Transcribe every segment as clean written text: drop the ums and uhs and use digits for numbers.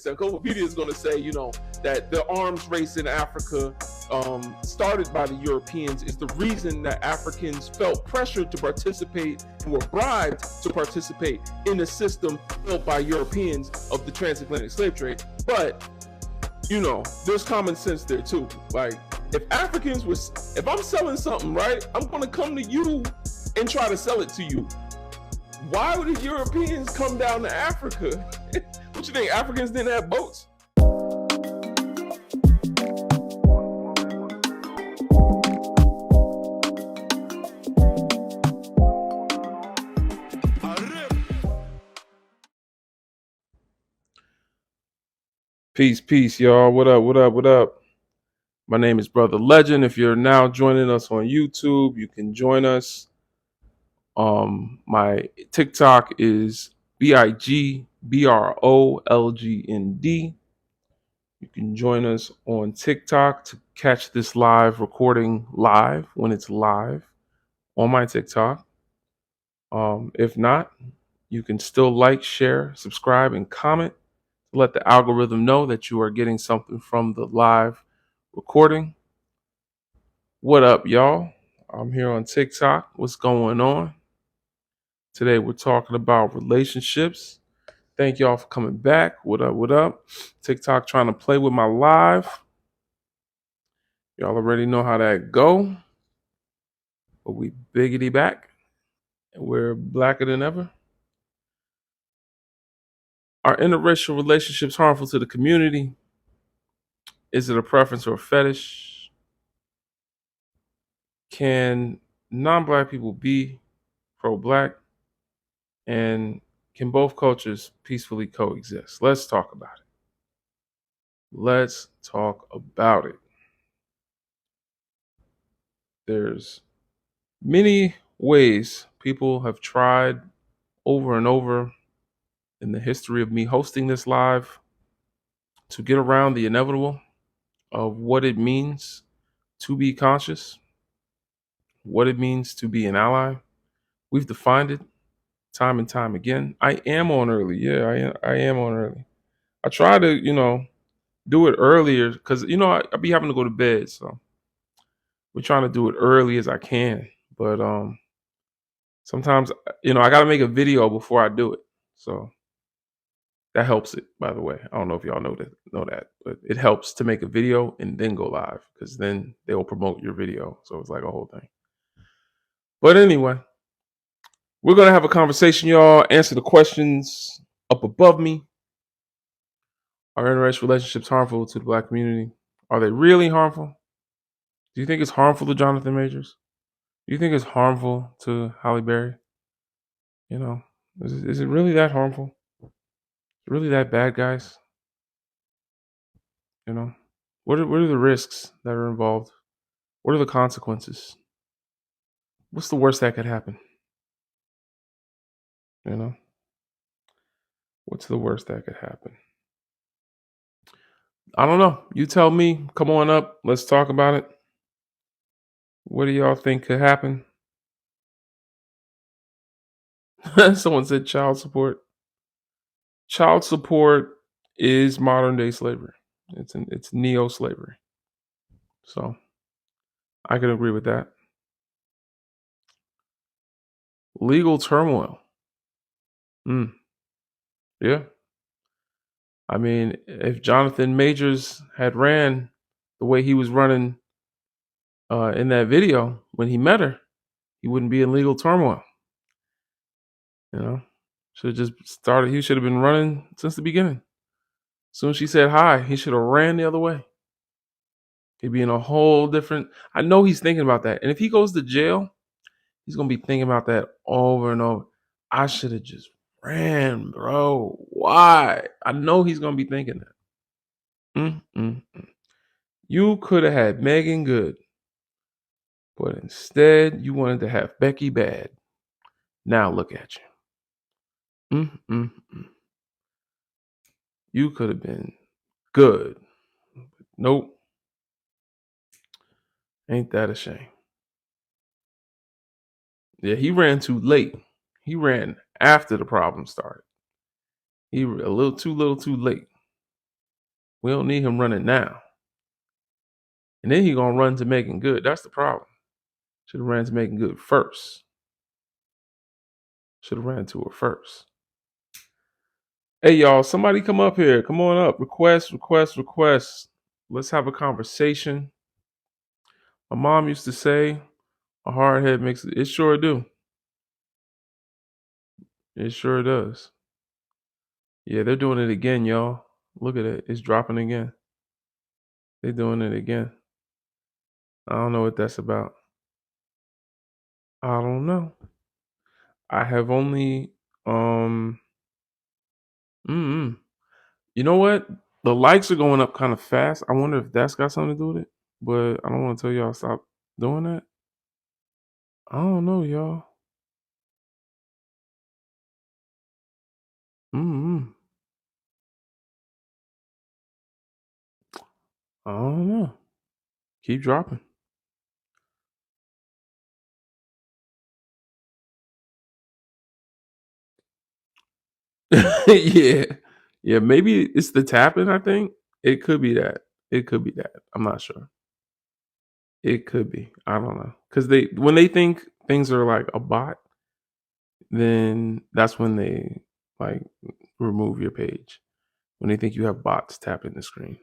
encyclopedia is going to say, that the arms race in Africa, started by the Europeans, is the reason that Africans felt pressured to participate and were bribed to participate in the system built by Europeans of the transatlantic slave trade. But, there's common sense there too. Like, if I'm selling something, right, I'm going to come to you and try to sell it to you. Why would the Europeans come down to Africa? What you think? Africans didn't have boats? Peace, y'all. What up? My name is Brother Legend. If you're now joining us on YouTube, you can join us. My TikTok is BIGBROLGND. You can join us on TikTok to catch this live recording live when it's live on my TikTok. If not, you can still like, share, subscribe, and comment to let the algorithm know that you are getting something from the live recording. What up, y'all? I'm here on TikTok. What's going on? Today we're talking about relationships. Thank y'all for coming back. What up? TikTok trying to play with my live. Y'all already know how that go. But we biggity back. And we're blacker than ever. Are interracial relationships harmful to the community? Is it a preference or a fetish? Can non-black people be pro-black? And can both cultures peacefully coexist? Let's talk about it. There's many ways people have tried over and over in the history of me hosting this live to get around the inevitable of what it means to be conscious, what it means to be an ally. We've defined it time and time again. I am on early. Yeah, I am on early. I try to, do it earlier because, I be having to go to bed. So we're trying to do it early as I can. But sometimes, I got to make a video before I do it. So that helps it, by the way. I don't know if y'all know that, but it helps to make a video and then go live because then they will promote your video. So it's like a whole thing. But anyway, we're going to have a conversation, y'all. Answer the questions up above me. Are interracial relationships harmful to the black community? Are they really harmful? Do you think it's harmful to Jonathan Majors? Do you think it's harmful to Halle Berry? Is it really that harmful? Really that bad, guys? What are the risks that are involved? What are the consequences? What's the worst that could happen? What's the worst that could happen? I don't know. You tell me. Come on up. Let's talk about it. What do y'all think could happen? Someone said child support. Child support is modern day slavery. It's neo-slavery. So I can agree with that. Legal turmoil. Yeah. I mean, if Jonathan Majors had ran the way he was running in that video when he met her, he wouldn't be in legal turmoil. Should have just started. He should have been running since the beginning. As soon as she said hi, he should have ran the other way. He'd be in a whole different. I know he's thinking about that. And if he goes to jail, he's going to be thinking about that over and over. I should have just ran, bro. Why? I know he's going to be thinking that. You could have had Megan good, but instead you wanted to have Becky bad. Now look at you. You could have been good. Nope. Ain't that a shame? Yeah, he ran too late. He ran after the problem started. He a little too late. We don't need him running now. And then he gonna run to making good. That's the problem. Should have ran to making good first. Should have ran to her first. Hey y'all, somebody come up here. Come on up. Request. Let's have a conversation. My mom used to say, a hard head makes it sure do. It sure does. Yeah, they're doing it again, y'all. Look at it. It's dropping again. They're doing it again. I don't know what that's about. I don't know. I have only mm you know what? The likes are going up kind of fast. I wonder if that's got something to do with it. But I don't want to tell y'all stop doing that. I don't know, y'all. mm I don't know. Keep dropping. Yeah. Yeah, maybe it's the tapping, I think. It could be that. It could be that. I'm not sure. It could be. I don't know. Cuz when they think things are like a bot, then that's when they like remove your page. When they think you have bots tapping the screen.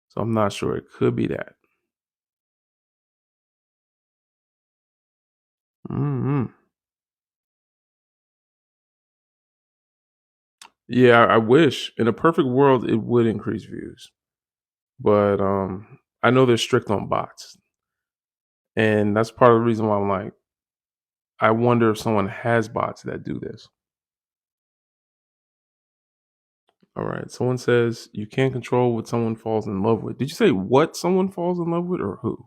So I'm not sure. It could be that. mm Yeah, I wish in a perfect world it would increase views, but I know they're strict on bots, and that's part of the reason why I'm like, I wonder if someone has bots that do this. All right, someone says you can't control what someone falls in love with. Did you say what someone falls in love with, or who?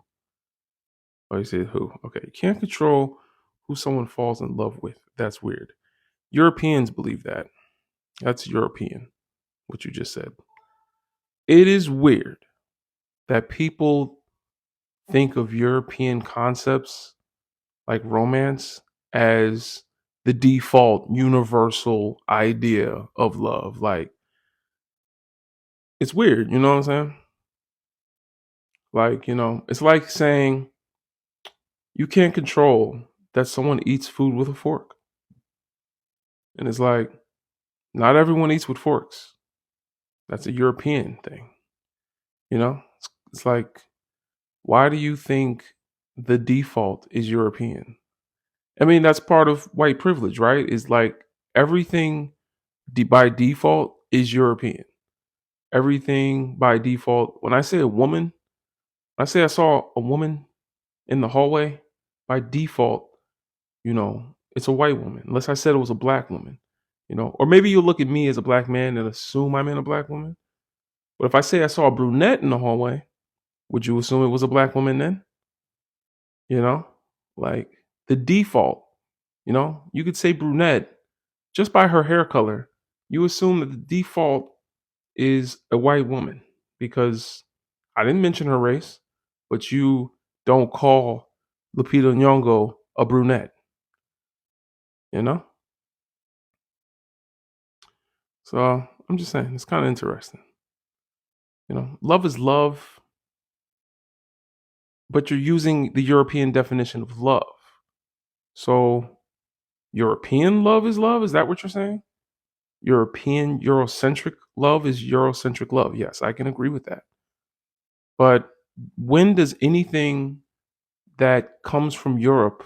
Oh, you said who? Okay, you can't control who someone falls in love with. That's weird. Europeans believe that. That's European. What you just said. It is weird that people think of European concepts like romance as the default universal idea of love. Like, it's weird, you know what I'm saying? Like, it's like saying you can't control that someone eats food with a fork. And it's like, not everyone eats with forks. That's a European thing, you know? It's like, why do you think the default is European? I mean, that's part of white privilege, right? Is like everything by default is European. Everything by default. When I say a woman, I say I saw a woman in the hallway, by default, it's a white woman. Unless I said it was a black woman, or maybe you look at me as a black man and assume I'm in a black woman. But if I say I saw a brunette in the hallway, would you assume it was a black woman then? You know, like the default, you could say brunette just by her hair color. You assume that the default is a white woman because I didn't mention her race, but you don't call Lupita Nyong'o a brunette, you know? So I'm just saying, it's kind of interesting. Love is love, but you're using the European definition of love. So European love is love? Is that what you're saying? European Eurocentric love is Eurocentric love. Yes, I can agree with that. But when does anything that comes from Europe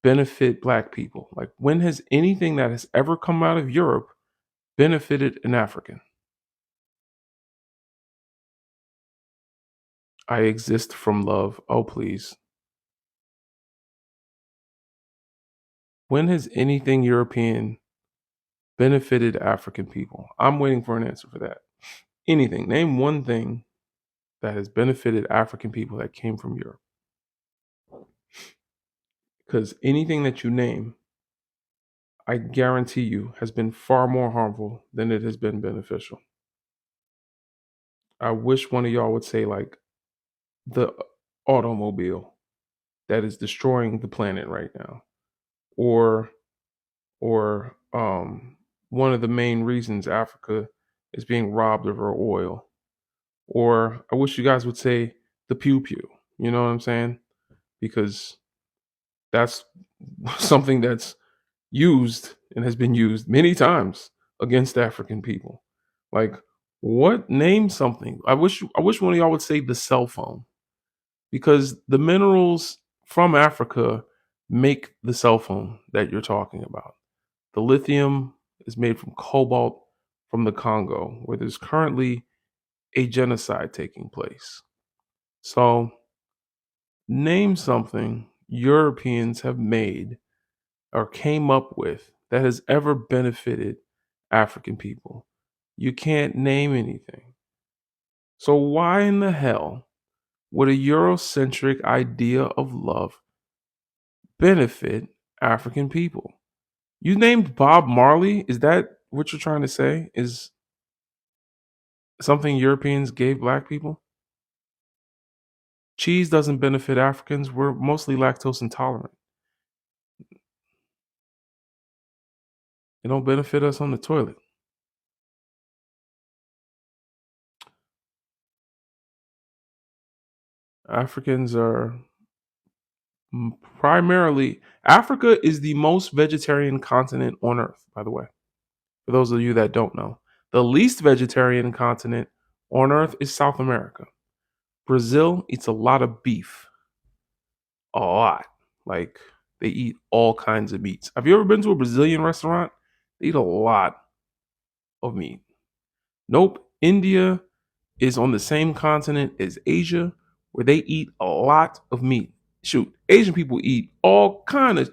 benefit black people? Like, when has anything that has ever come out of Europe benefited an African? I exist from love. Oh, please. When has anything European benefited African people? I'm waiting for an answer for that. Anything. Name one thing that has benefited African people that came from Europe. Because anything that you name, I guarantee you, has been far more harmful than it has been beneficial. I wish one of y'all would say, like, the automobile that is destroying the planet right now, or one of the main reasons Africa is being robbed of her oil. or I wish you guys would say the pew pew. You know what I'm saying? Because that's something that's used and has been used many times against African people. Like, what? Name something. I wish one of y'all would say the cell phone, because the minerals from Africa make the cell phone that you're talking about. The lithium is made from cobalt from the Congo, where there's currently a genocide taking place. So, name something Europeans have made or came up with that has ever benefited African people. You can't name anything. So, why in the hell would a Eurocentric idea of love benefit African people? You named Bob Marley. Is that what you're trying to say? Is something Europeans gave black people? Cheese doesn't benefit Africans. We're mostly lactose intolerant. It don't benefit us on the toilet. Africans are primarily, Africa is the most vegetarian continent on earth, by the way. For those of you that don't know, the least vegetarian continent on earth is South America. Brazil eats a lot of beef. A lot. Like, they eat all kinds of meats. Have you ever been to a Brazilian restaurant? They eat a lot of meat. Nope. India is on the same continent as Asia, where they eat a lot of meat. Shoot, Asian people eat all kind of.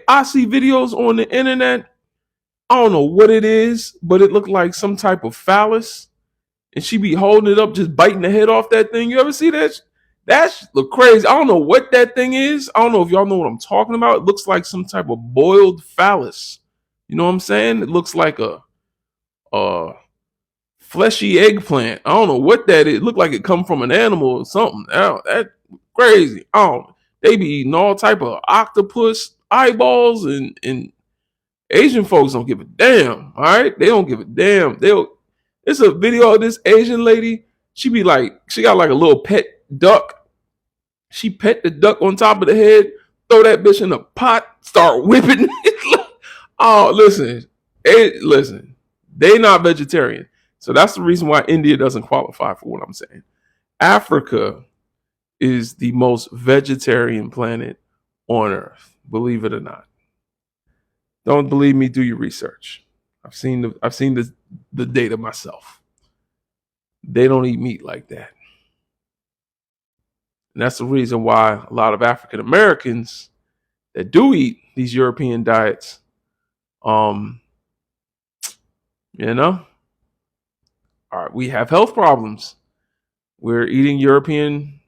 I see videos on the internet. I don't know what it is, but it looked like some type of phallus, and she be holding it up, just biting the head off that thing. You ever see that? That look crazy. I don't know what that thing is. I don't know if y'all know what I'm talking about. It looks like some type of boiled phallus. You know what I'm saying? It looks like a fleshy eggplant. I don't know what that is. It looked like it come from an animal or something. Oh, that crazy. Oh, they be eating all type of octopus eyeballs, and Asian folks don't give a damn. All right, they don't give a damn. They'll. It's a video of this Asian lady. She be like, she got like a little pet duck. She pet the duck on top of the head, throw that bitch in a pot, start whipping it. Oh, listen. They not vegetarian. So that's the reason why India doesn't qualify for what I'm saying. Africa is the most vegetarian planet on earth, believe it or not. Don't believe me, do your research. I've seen the data myself. They don't eat meat like that. And that's the reason why a lot of African Americans that do eat these European diets, um, you know, all right, we have health problems. We're eating European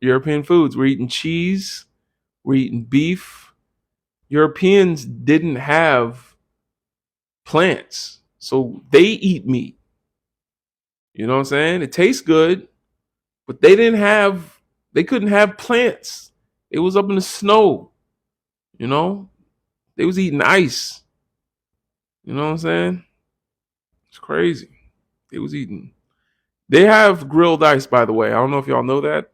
foods. We're eating cheese. We're eating beef. Europeans didn't have plants, so they eat meat. You know what I'm saying? It tastes good, but they couldn't have plants. It was up in the snow, you know? They was eating ice. You know what I'm saying? It's crazy. They was eating. They have grilled ice, by the way. I don't know if y'all know that.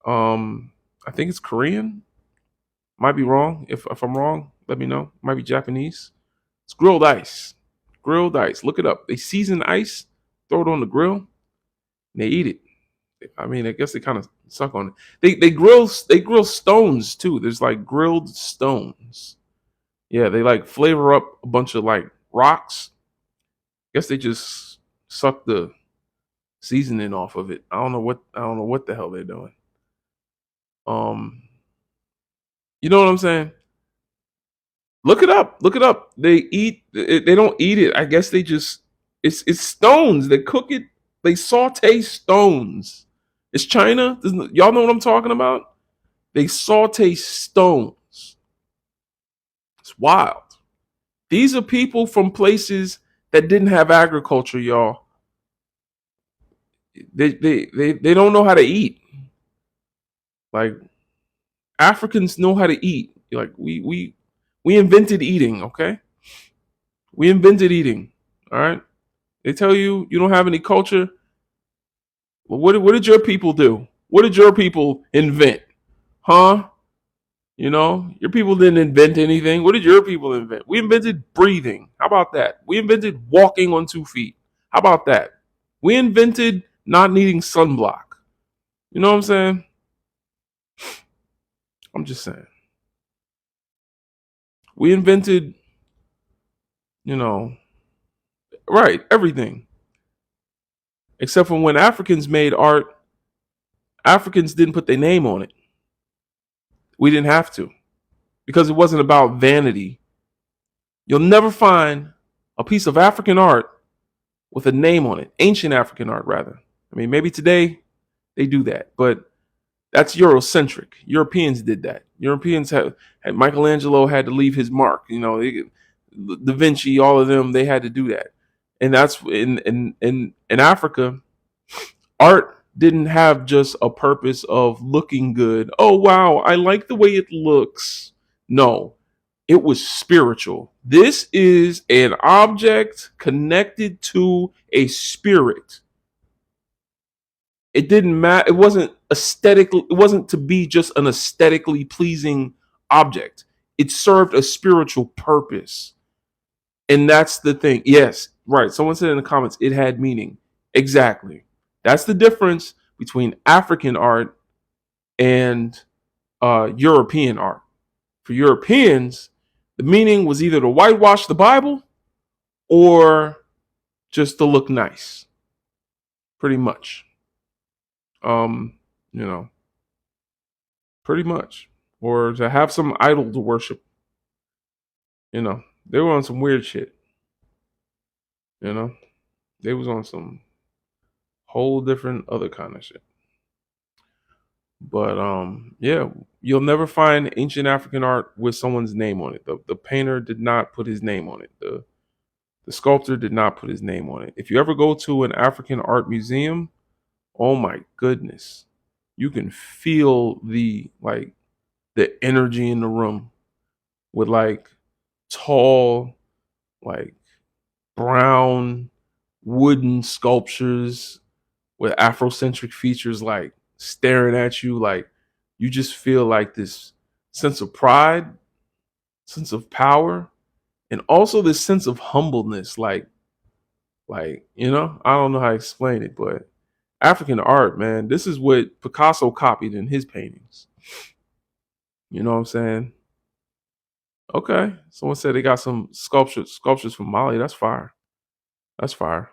I think it's Korean. Might be wrong. If I'm wrong, let me know. Might be Japanese. It's grilled ice. Grilled ice. Look it up. They season ice, throw it on the grill, and they eat it. I mean, I guess they kind of suck on it. They grill stones too. There's like grilled stones. Yeah, they like flavor up a bunch of like rocks. Guess they just suck the seasoning off of it. I don't know what the hell they're doing. Um, you know what I'm saying? Look it up. Look it up. They don't eat it. I guess they just it's stones. They cook it. They saute stones. It's China. Y'all know what I'm talking about? They saute stones. It's wild. These are people from places that didn't have agriculture, y'all. They don't know how to eat. Like, Africans know how to eat. Like, we invented eating, okay? We invented eating. All right. They tell you you don't have any culture. What did your people do? What did your people invent? Huh? You know, your people didn't invent anything. What did your people invent? We invented breathing. How about that? We invented walking on 2 feet. How about that? We invented not needing sunblock. You know what I'm saying? I'm just saying. We invented, you know, right, everything. Except for when Africans made art, Africans didn't put their name on it. We didn't have to because it wasn't about vanity. You'll never find a piece of African art with a name on it, ancient African art, rather. I mean, maybe today they do that, but that's Eurocentric. Europeans did that. Europeans had Michelangelo had to leave his mark. You know, Da Vinci, all of them, they had to do that. And that's in Africa, art didn't have just a purpose of looking good. Oh wow, I like the way it looks. No, it was spiritual. This is an object connected to a spirit. It didn't matter. It wasn't aesthetically. It wasn't to be just an aesthetically pleasing object. It served a spiritual purpose, and that's the thing. Yes, right. Someone said in the comments it had meaning. Exactly. That's the difference between African art and European art. For Europeans, the meaning was either to whitewash the Bible or just to look nice. Pretty much. Um, you know, pretty much. Or to have some idol to worship. You know, they were on some weird shit. You know, they was on some whole different other kind of shit. But yeah, you'll never find ancient African art with someone's name on it. The painter did not put his name on it. The sculptor did not put his name on it. If you ever go to an African art museum, oh my goodness, you can feel the energy in the room with like tall, like brown wooden sculptures with Afrocentric features, like staring at you. Like you just feel like this sense of pride, sense of power, and also this sense of humbleness. Like, you know, I don't know how to explain it, but African art, man, this is what Picasso copied in his paintings. You know what I'm saying? Okay. Someone said they got some sculptures from Mali. That's fire. That's fire.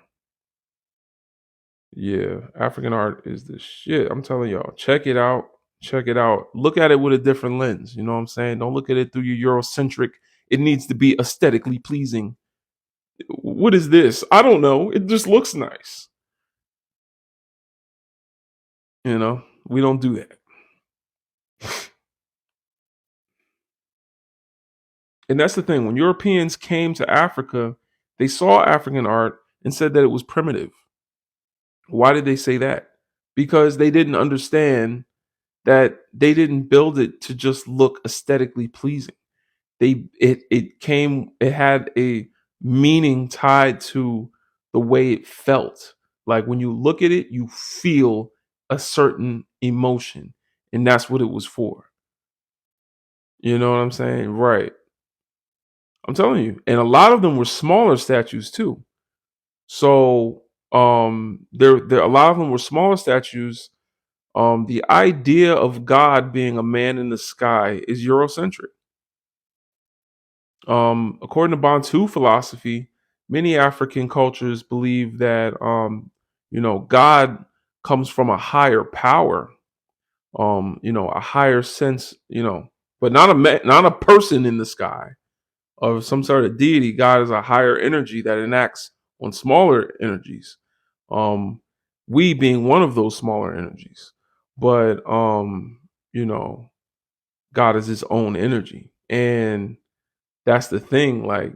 Yeah, African art is the shit. I'm telling y'all, check it out. Check it out. Look at it with a different lens. You know what I'm saying? Don't look at it through your Eurocentric. It needs to be aesthetically pleasing. What is this? I don't know. It just looks nice. You know, we don't do that. And that's the thing. When Europeans came to Africa, they saw African art and said that it was primitive. Why did they say that? Because they didn't understand that they didn't build it to just look aesthetically pleasing. It had a meaning tied to the way it felt. Like when you look at it, you feel a certain emotion, and that's what it was for. You know what I'm saying? Right. I'm telling you. And a lot of them were smaller statues too. So there a lot of them were smaller statues. The idea of God being a man in the sky is Eurocentric. According to Bantu philosophy, many African cultures believe that God comes from a higher power, a higher sense, but not a person in the sky or some sort of deity. God is a higher energy that enacts on smaller energies. Um, we being one of those smaller energies, but God is His own energy, and that's the thing. Like,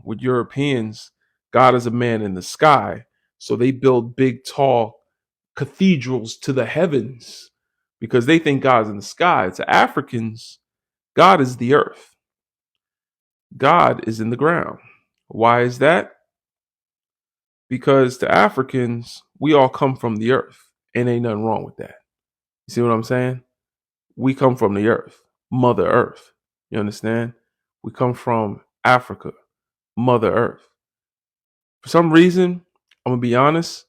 with Europeans, God is a man in the sky. So they build big, tall cathedrals to the heavens because they think God's in the sky. To Africans, God is the earth, God is in the ground. Why is that? Because to Africans, we all come from the earth. and ain't nothing wrong with that. You see what I'm saying? We come from the earth, Mother Earth. You understand? We come from Africa, Mother Earth. For some reason, I'm gonna be honest,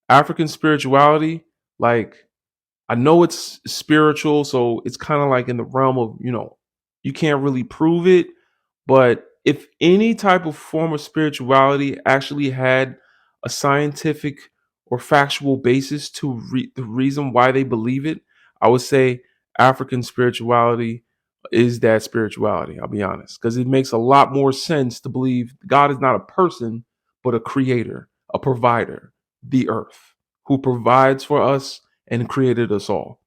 African spirituality, like I know it's spiritual, so it's kind of like in the realm of, you can't really prove it. But if any type of form of spirituality actually had a scientific or factual basis to the reason why they believe it, I would say African spirituality is that spirituality. I'll be honest, because it makes a lot more sense to believe God is not a person, but a creator, a provider, the earth, who provides for us and created us all.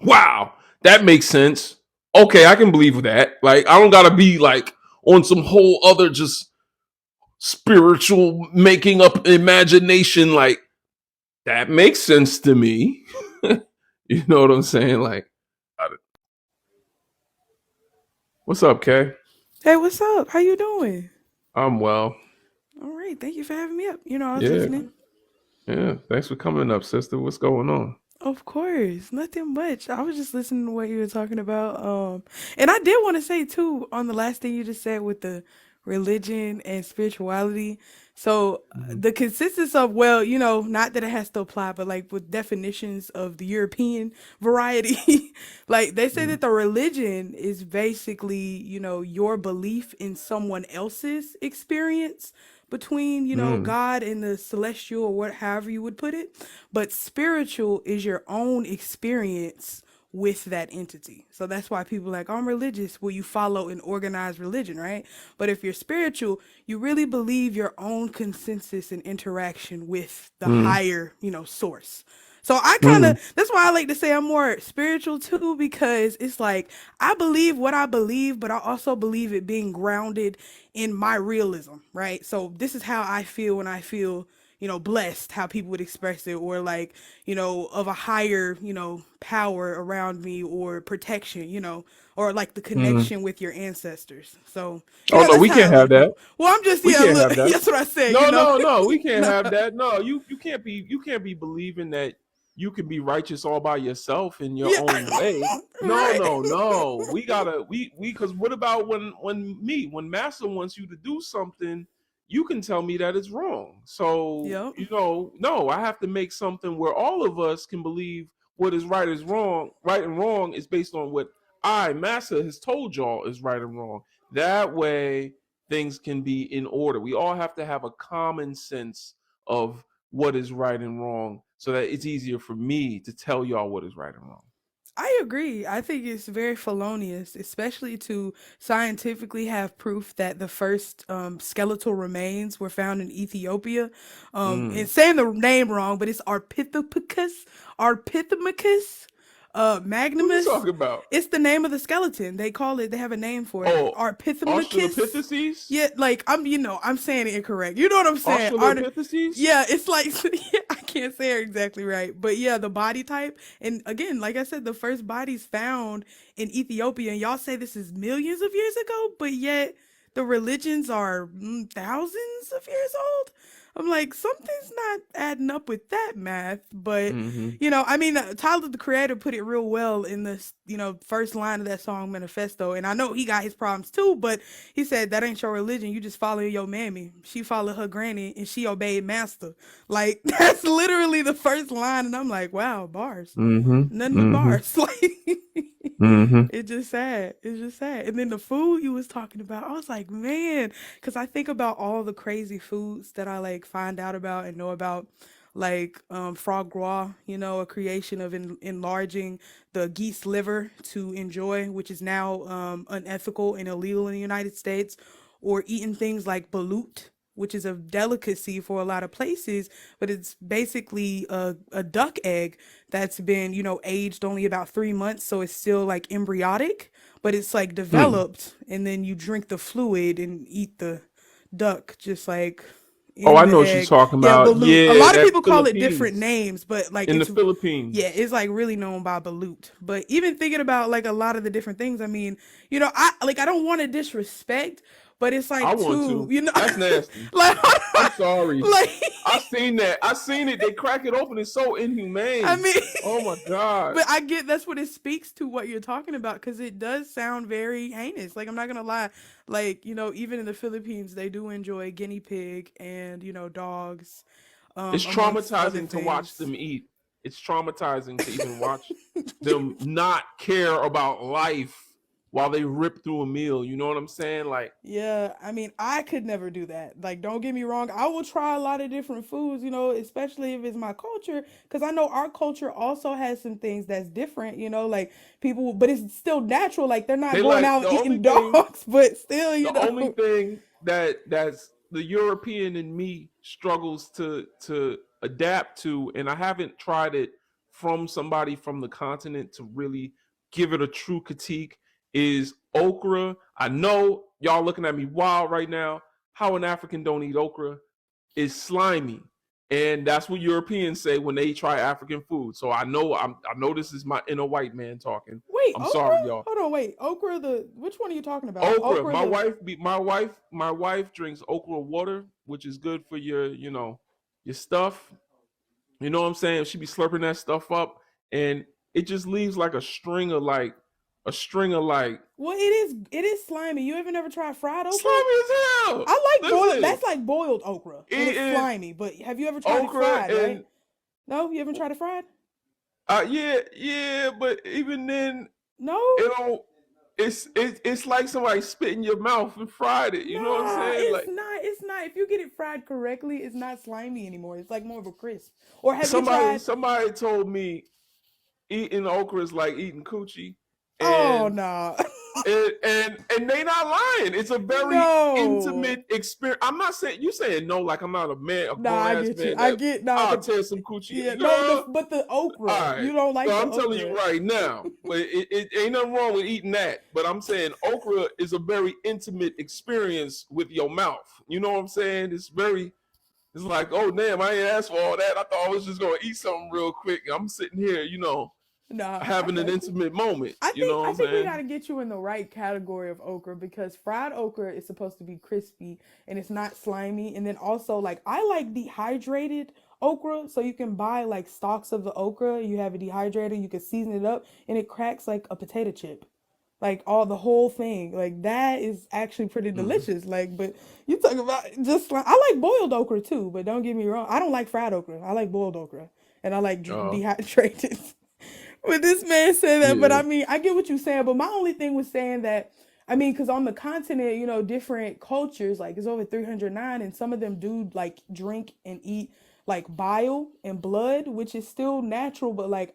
Wow, that makes sense. Okay, I can believe that. Like, I don't gotta be like on some whole other just spiritual making up imagination. Like, that makes sense to me. You know what I'm saying? Like, what's up, Kay? Hey, what's up? How you doing? I'm well. All right, thank you for having me up. I was Yeah, listening. yeah. Thanks for coming up, sister. What's going on? Of course, nothing much. I was just listening to what you were talking about. And I did want to say too on the last thing you just said with the religion and spirituality. So Mhm. the consistency of not that it has to apply, but like with definitions of the European variety, like they say Mm, that the religion is basically your belief in someone else's experience between mm, God and the celestial or what however you would put it, but spiritual is your own experience with that entity. So that's why people are like, I'm religious. Well, you follow an organized religion, right? But if you're spiritual, you really believe your own consensus and interaction with the mm, higher, source. So I kind mm, of, that's why I like to say I'm more spiritual too, because it's like I believe what I believe, but I also believe it being grounded in my realism, right? So this is how I feel when I feel blessed, how people would express it, or like, of a higher, power around me or protection, or like the mm. connection with your ancestors. So, Oh no, that's we how I can't look have at it. that. Well, I'm just, We yeah, can't look, have that. that's what I said, No, no, no. We can't no. have that. No, you can't be believing that you can be righteous all by yourself in your Yeah, own way. No, right. no, no. We gotta we because what about when Master wants you to do something, you can tell me that it's wrong. So, Yep. no, I have to make something where all of us can believe what is wrong, right and wrong is based on what Master, has told y'all is right and wrong. That way things can be in order. We all have to have a common sense of what is right and wrong so that it's easier for me to tell y'all what is right and wrong. I agree. I think it's very felonious, especially to scientifically have proof that the first skeletal remains were found in Ethiopia. Mm. And saying the name wrong, but it's Arpithomachus, What are you Magnumus. talking about? It's the name of the skeleton. They call it. They have a name for it. Oh, Arpithomachus. Australopithecines? Yeah, like I'm saying it incorrect. You know what I'm saying? Australopithecines? Yeah, it's like yeah, I can't say it exactly right, but yeah, the body type. And again, like I said, the first bodies found in Ethiopia, and y'all say this is millions of years ago, but yet the religions are thousands of years old. I'm like, something's not adding up with that math, but Mm-hmm. I mean, Tyler the Creator put it real well in this, first line of that song Manifesto, and I know he got his problems too, but he said that ain't your religion. You just follow your mammy. She followed her granny, and she obeyed master. Like that's literally the first line, and I'm like, wow, bars, Mm-hmm. nothing but Mm-hmm. bars. Like Mm-hmm. it's just sad. It's just sad. And then the food you was talking about, I was like, man, because I think about all the crazy foods that I like find out about and know about, like frog gras, a creation of enlarging the geese liver to enjoy, which is now unethical and illegal in the United States, or eating things like balut, which is a delicacy for a lot of places, but it's basically a duck egg that's been, aged only about 3 months, so it's still like embryonic, but it's like Mm. developed, and then you drink the fluid and eat the duck just like Oh, in I the know what you're egg. talking Yeah, about. balut. A Yeah, lot of that people call it different Philippines. names, but like In the yeah, Philippines. it's like really known by balut. But even thinking about like a lot of the different things, I mean, I don't want to disrespect, but it's I like want two, to. you know, That's nasty. like, I'm sorry. like, I seen that. I seen it. They crack it open. It's so I inhumane. mean, Oh my god. but I get that's what it speaks to what you're talking about because it does sound very heinous. Like I'm not gonna lie, like even in the Philippines they do enjoy guinea pig and dogs, It's amongst other traumatizing to watch things. them eat. It's traumatizing to even watch them not care about life while they rip through a meal. You know what I'm saying? Like, Yeah, I mean, I could never do that. Like, don't get me wrong. I will try a lot of different foods, especially if it's my culture, because I know our culture also has some things that's different, like people, but it's still natural. Like, they're not they going like out eating dogs, but still, the only thing that's the European in me struggles to adapt to, and I haven't tried it from somebody from the continent to really give it a true critique, is okra. I know y'all looking at me wild right now. How an African don't eat okra is slimy. And that's what Europeans say when they try African food. So I know this is my inner white man talking. Wait, I'm okra? sorry, y'all. Hold on, wait. Okra, which one are you talking about? Okra. Okra, the, My wife drinks okra water, which is good for your stuff. You know what I'm saying? She be slurping that stuff up, and it just leaves like a string of it is slimy. You ever never tried fried okra? slimy as hell. I like boiled, Listen, that's like boiled okra, and it's eating slimy, but have you ever tried it okra fried, right? and No, you haven't tried it fried? yeah, but even then, No? it don't. It's like somebody spit in your mouth and fried it. You know what I'm Nah, saying? it's Like not. It's not. If you get it fried correctly, it's not slimy anymore. It's like more of a crisp. Or have you somebody tried? somebody told me eating okra is like eating coochie, Oh and no, and they not lying. It's a very no. intimate experience. I'm not saying you saying no like I'm not a man, a Nah, grown I ass get you. man I that get nah, I'll but tear some coochie, yeah, no. girl. But the All okra, right, you don't so like the I'm telling you okra. right now, but it ain't nothing wrong with eating that. But I'm saying okra is a very intimate experience with your mouth. You know what I'm saying? It's like, oh damn, I ain't asked for all that. I thought I was just gonna eat something real quick. I'm sitting here, Nah, I having an got you. intimate moment. I You know think what I I'm think we saying? got to get you in the right category of okra because fried okra is supposed to be crispy and it's not slimy. And then also like I like dehydrated okra, so you can buy like stalks of the okra. You have it dehydrated, you can season it up, and it cracks like a potato chip. Like all the whole thing, like that is actually pretty Mm. delicious. Like, but you talk about just like I like boiled okra too, but don't get me wrong, I don't like fried okra. I like boiled okra, and I like Oh, dehydrated. But this man said that, but yeah. I mean, I get what you're saying. But my only thing was saying that, I mean, because on the continent, different cultures, like it's over 309, and some of them do like drink and eat like bile and blood, which is still natural. But like,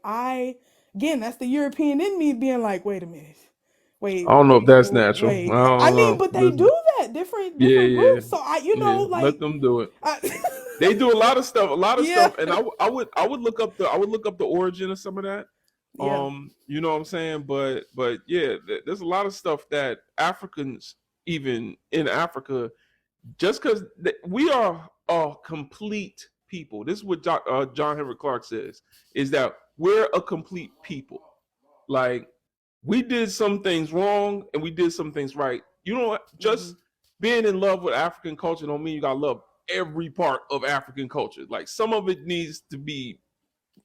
again, that's the European in me being like, wait a minute. I Wait, don't know if wait, that's natural. I wait. I don't mean, know. but they Listen. do that Yeah, different yeah, groups. So yeah. Let like, them do it. I, They do a lot of stuff, yeah, and I would look up the origin of some of that. yeah. You know what I'm saying? But yeah, there's a lot of stuff that Africans, even in Africa, just because we are a complete people. This is what John Henry Clark says: is that we're a complete people. Like we did some things wrong and we did some things right. You know what? Mm-hmm. Just being in love with African culture don't mean you gotta love every part of African culture. Like some of it needs to be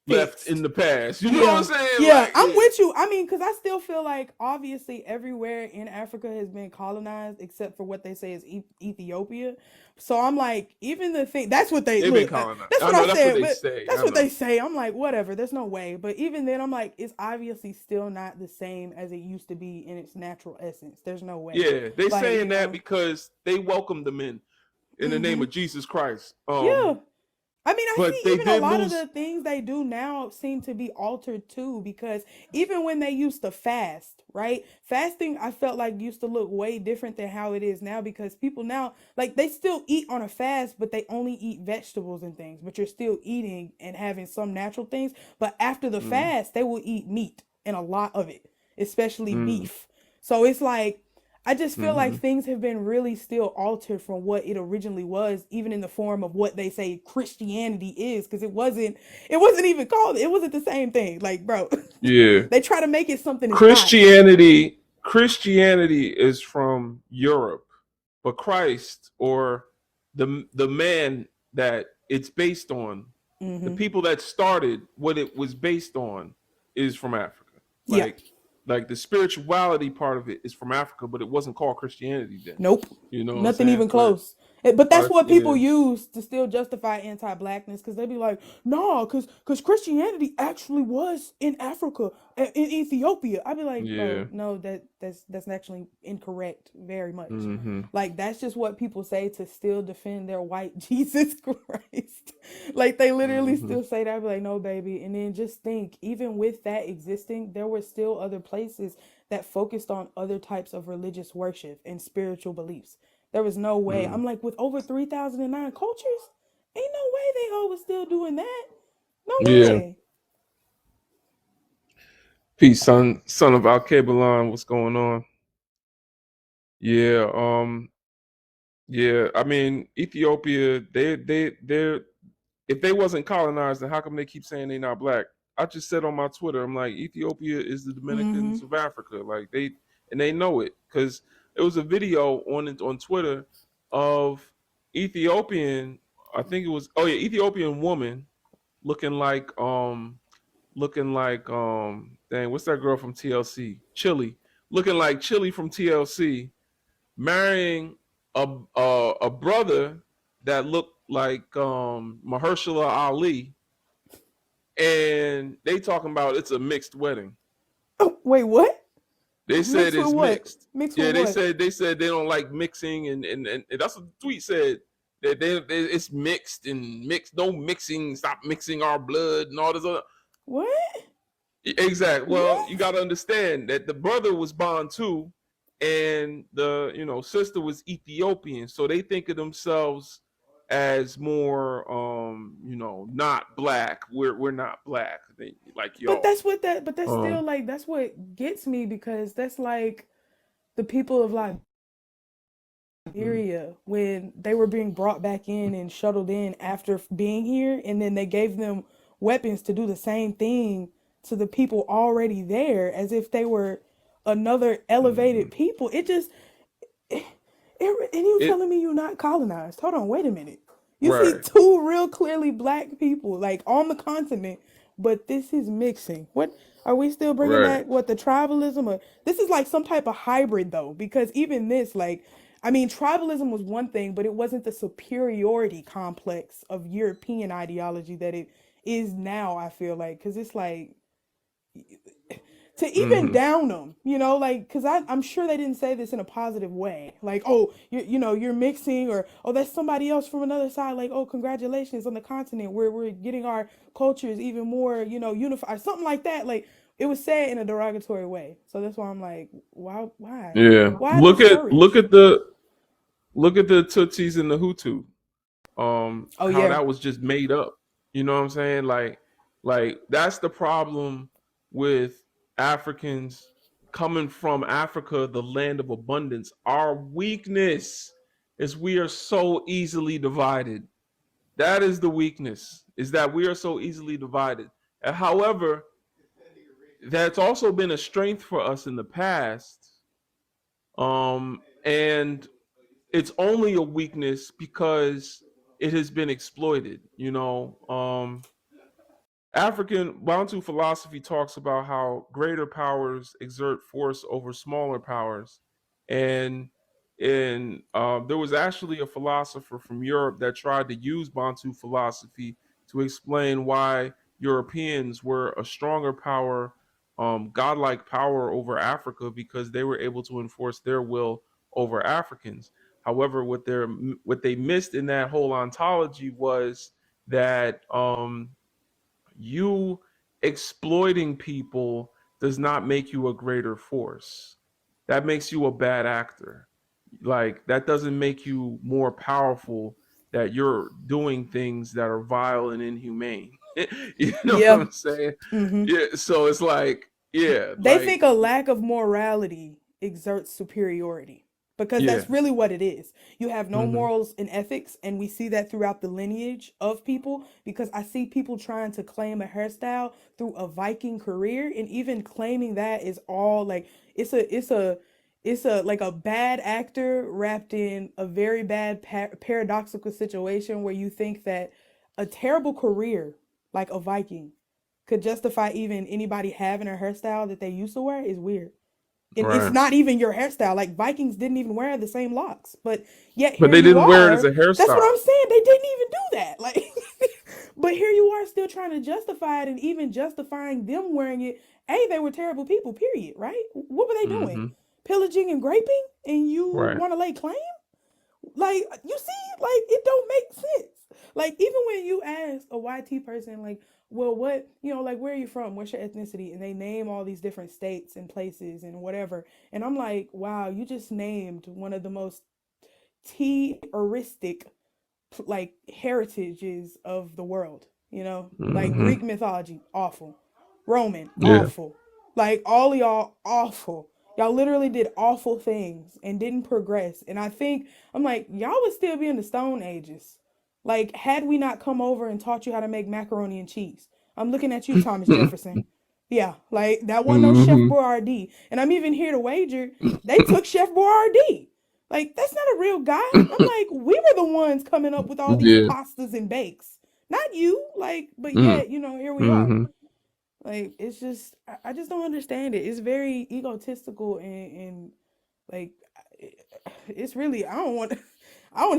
left in Fixed. the past. You know what I'm Yeah. saying? Yeah, Like, I'm yeah, with you. I mean, because I still feel like obviously everywhere in Africa has been colonized except for what they say is Ethiopia. So I'm like, even the thing that's what they they've been look. colonized. That's I what I know that's what said, they but say. that's I what they know. say. I'm like, whatever. There's no way. But even then, I'm like, it's obviously still not the same as it used to be in its natural essence. There's no way. Yeah, they Like saying that because they welcomed them in the name mm-hmm. of Jesus Christ. Yeah. I mean, I But see they even a did lot of lose. the things they do now seem to be altered too, because even when they used to fast, right? Fasting, I felt like used to look way different than how it is now because people now, like, they still eat on a fast, but they only eat vegetables and things, but you're still eating and having some natural things. But after the Mm, fast, they will eat meat and a lot of it, especially mm, beef. So it's like, I just feel like mm-hmm. things have been really still altered from what it originally was, even in the form of what they say Christianity is, because it wasn't even called, it wasn't the same thing. Like, bro, Yeah. they try to make it something it's not. Christianity is from Europe. but Christ, or the man that it's based on, the Mm-hmm. people that started what it was based on, is from Africa. Yeah. Like the spirituality part of it is from Africa, but it wasn't called Christianity then. Nope. You know what I'm Nothing saying? even close. But that's what people Yeah, use to still justify anti-blackness, because they be like, no, because Christianity actually was in Africa, in Ethiopia. I'd be like, bro, yeah. no, that's actually incorrect, very much. Mm-hmm. Like, that's just what people say to still defend their white Jesus Christ. Like, they literally Mm-hmm. still say that. I'd be like, no, baby. And then just think, even with that existing, there were still other places that focused on other types of religious worship and spiritual beliefs. There was no way. Mm. I'm like, with over 3,009 cultures, ain't no way they all was still doing that. No Yeah. way. Peace, son of Al Kabalan. What's going on? Yeah. Yeah. I mean, Ethiopia. They're if they wasn't colonized, then how come they keep saying they not black? I just said on my Twitter, I'm like, Ethiopia is the Mm-hmm. Dominicans of Africa. Like they know it, because there was a video on Twitter of Ethiopian. I think it was, oh yeah, Ethiopian woman looking like dang, what's that girl from TLC? Chili, looking like Chili from TLC, marrying a brother that looked like Mahershala Ali, and they talking about it's a mixed wedding. Oh, wait, what? They said Mixed with it's what? mixed. Mixed with Yeah, what? they said they don't like mixing, and that's what the tweet said. That it's mixed and mixed, no mixing, stop mixing our blood and all this other. What? Exactly. Well, you got What? to understand that the brother was Bantu, and the sister was Ethiopian. So they think of themselves as more not black. We're not black. They, like But y'all. that's what that. But that's still Um. like that's what gets me, because that's like the people of Mm, Liberia when they were being brought back in and shuttled in after being here, and then they gave them weapons to do the same thing to the people already there, as if they were another mm-hmm. elevated people. It just and you It telling me you're not colonized? Hold on, wait a minute. You see right. two real clearly black people like on the continent, but this is mixing. What are we still bringing Right. back? What, the tribalism? Or this is like some type of hybrid though, because even this, like, I mean, tribalism was one thing, but it wasn't the superiority complex of European ideology that it is now. I feel like, because it's like to even Mm-hmm. down them, like, because I'm sure they didn't say this in a positive way. Like, oh, you're mixing, or oh, that's somebody else from another side. Like, oh, congratulations on the continent where we're getting our cultures even more, unified, something like that. Like, it was said in a derogatory way. So that's why I'm like, Yeah. why discourage? Look at the Tutsis and the Hutu. Oh How yeah. that was just made up. You know what I'm saying? Like that's the problem with Africans coming from Africa, the land of abundance. Our weakness is we are so easily divided. That is the weakness, is that we are so easily divided. And however, that's also been a strength for us in the past. And it's only a weakness because it has been exploited. African Bantu philosophy talks about how greater powers exert force over smaller powers, and there was actually a philosopher from Europe that tried to use Bantu philosophy to explain why Europeans were a stronger power, godlike power over Africa, because they were able to enforce their will over Africans. However, what they missed in that whole ontology was that you exploiting people does not make you a greater force. That makes you a bad actor. Like that doesn't make you more powerful, that you're doing things that are vile and inhumane. You know what Yeah. I'm saying? Mm-hmm. Yeah, so it's like, yeah, They like think a lack of morality exerts superiority, because yeah. that's really what it is. You have no Mhm. morals and ethics, and we see that throughout the lineage of people, because I see people trying to claim a hairstyle through a Viking career, and even claiming that is all like it's a it's a like a bad actor wrapped in a very bad paradoxical situation where you think that a terrible career like a Viking could justify even anybody having a hairstyle that they used to wear is weird. And it's Right. not even your hairstyle. Like Vikings didn't even wear the same locks, but yet But here they you didn't wear it as are. a That's what hairstyle. I'm saying. They didn't even do that. Like, but here you are still trying to justify it, and even justifying them wearing it. Hey, they were terrible people. Period. Right? What were they doing? Hmm. Pillaging and raping, and you Right. want to lay claim? Like, you see, like it don't make sense. Like even when you ask a YT person, like, well, what, like, where are you from? What's your ethnicity? And they name all these different states and places and whatever. And I'm like, wow, you just named one of the most terroristic like heritages of the world. Like Hmm. Greek mythology, awful. Roman, Yeah. awful. Like all of y'all, awful. Y'all literally did awful things and didn't progress. And I think I'm like, y'all would still be in the Stone Ages. Like, had we not come over and taught you how to make macaroni and cheese. I'm looking at you, Thomas Jefferson. Yeah, like that wasn't no Chef Hmm. Boyardee. And I'm even here to wager they took Chef Boyardee. Like, that's not a real guy. I'm like, we were the ones coming up with all these Yeah. pastas and bakes. Not you. Like, but Mm. yet, here we are. Hmm. Like, it's just, I just don't understand it. It's very egotistical and like, it's really, I want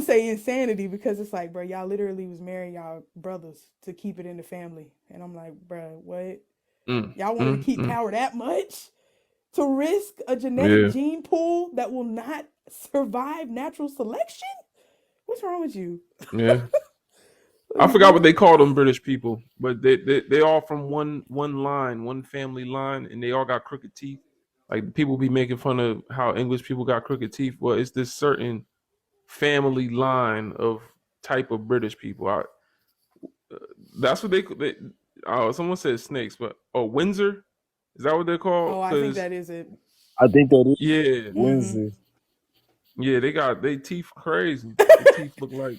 to say insanity because it's like, bro, y'all literally was marrying y'all brothers to keep it in the family. And I'm like, bro, what? Mm. Y'all wanted to Mm. keep Mm. power that much? To risk a genetic Yeah. gene pool that will not survive natural selection? What's wrong with you? Yeah. I Like, forgot what what? they called them British people, but they all from one line, one family line, and they all got crooked teeth. Like people be making fun of how English people got crooked teeth. Well, it's this certain family line of type of British people. That's what they. Oh, someone said snakes, but Windsor, is that what they're called? Oh, I think Because that is it. I think that is yeah, Mm-hmm. Wednesday. yeah, they got they teeth crazy. Their teeth look like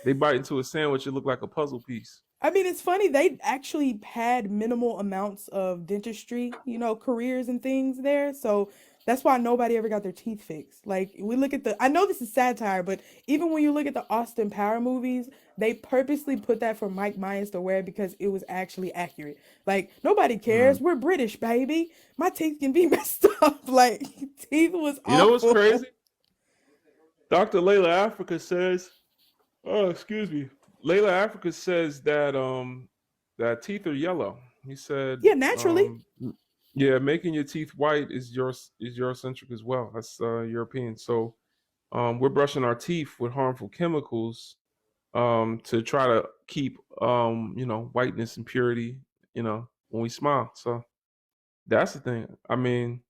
they bite into a sandwich. It look like a puzzle piece. I mean, it's funny. They actually had minimal amounts of dentistry, careers and things there. So that's why nobody ever got their teeth fixed. Like, we look at I know this is satire, but even when you look at the Austin Power movies, they purposely put that for Mike Myers to wear because it was actually accurate. Like, nobody cares. Mm. We're British, baby. My teeth can be messed up. Like, teeth was You know what's crazy? awful. Dr. Layla Africa says, oh, excuse me. Layla Africa says that teeth are yellow. He said, Yeah, naturally. yeah, making your teeth white is Eurocentric as well. That's European. So we're brushing our teeth with harmful chemicals to try to keep whiteness and purity, when we smile. So that's the thing. I mean,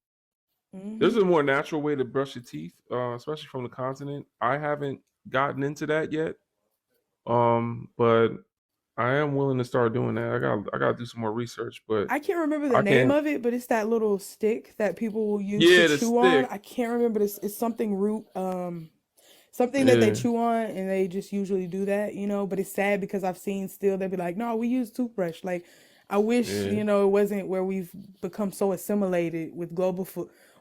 there's Hmm. a more natural way to brush your teeth, especially from the continent. I haven't gotten into that yet, but I am willing to start doing that. I got to do some more research, but I can't remember the I name can't. of it, but it's that little stick that people will use to Yeah, the chew on. stick. I can't remember this. It's something root, something that they Yeah, chew on, and they just usually do that, But it's sad because I've seen still they'll be like, no, we use toothbrush. Like, I wish yeah, it wasn't where we've become so assimilated with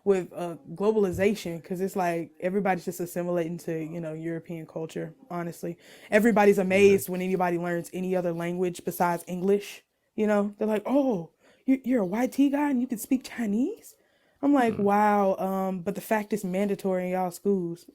with globalization, because it's like everybody's just assimilating to European culture. Honestly, everybody's yeah, amazed when anybody learns any other language besides English. They're like, oh, you're a YT guy and you can speak Chinese. I'm like, mm, wow. But the fact is mandatory in y'all schools.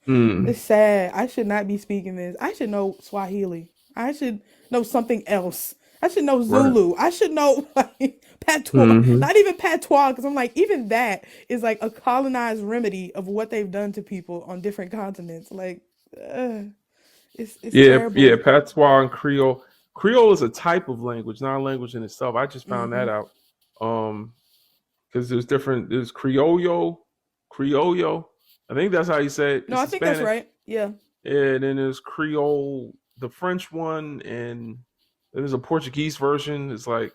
mm, It's sad. I should not be speaking this. I should know Swahili. I should know something else. I should know right. Zulu. I should know like patois. Hmm. Not even patois, because I'm like, even that is like a colonized remedy of what they've done to people on different continents. Like, uh, it's Yeah, yeah, terrible. Patois and Creole. Creole is a type of language, not a language in itself. I just found that Hmm. out. Um, because there's different. There's Criollo. I think that's how you say it. No, It's I the think that's Spanish. right. Yeah. And then there's Creole, the French one, and then there's a Portuguese version. It's like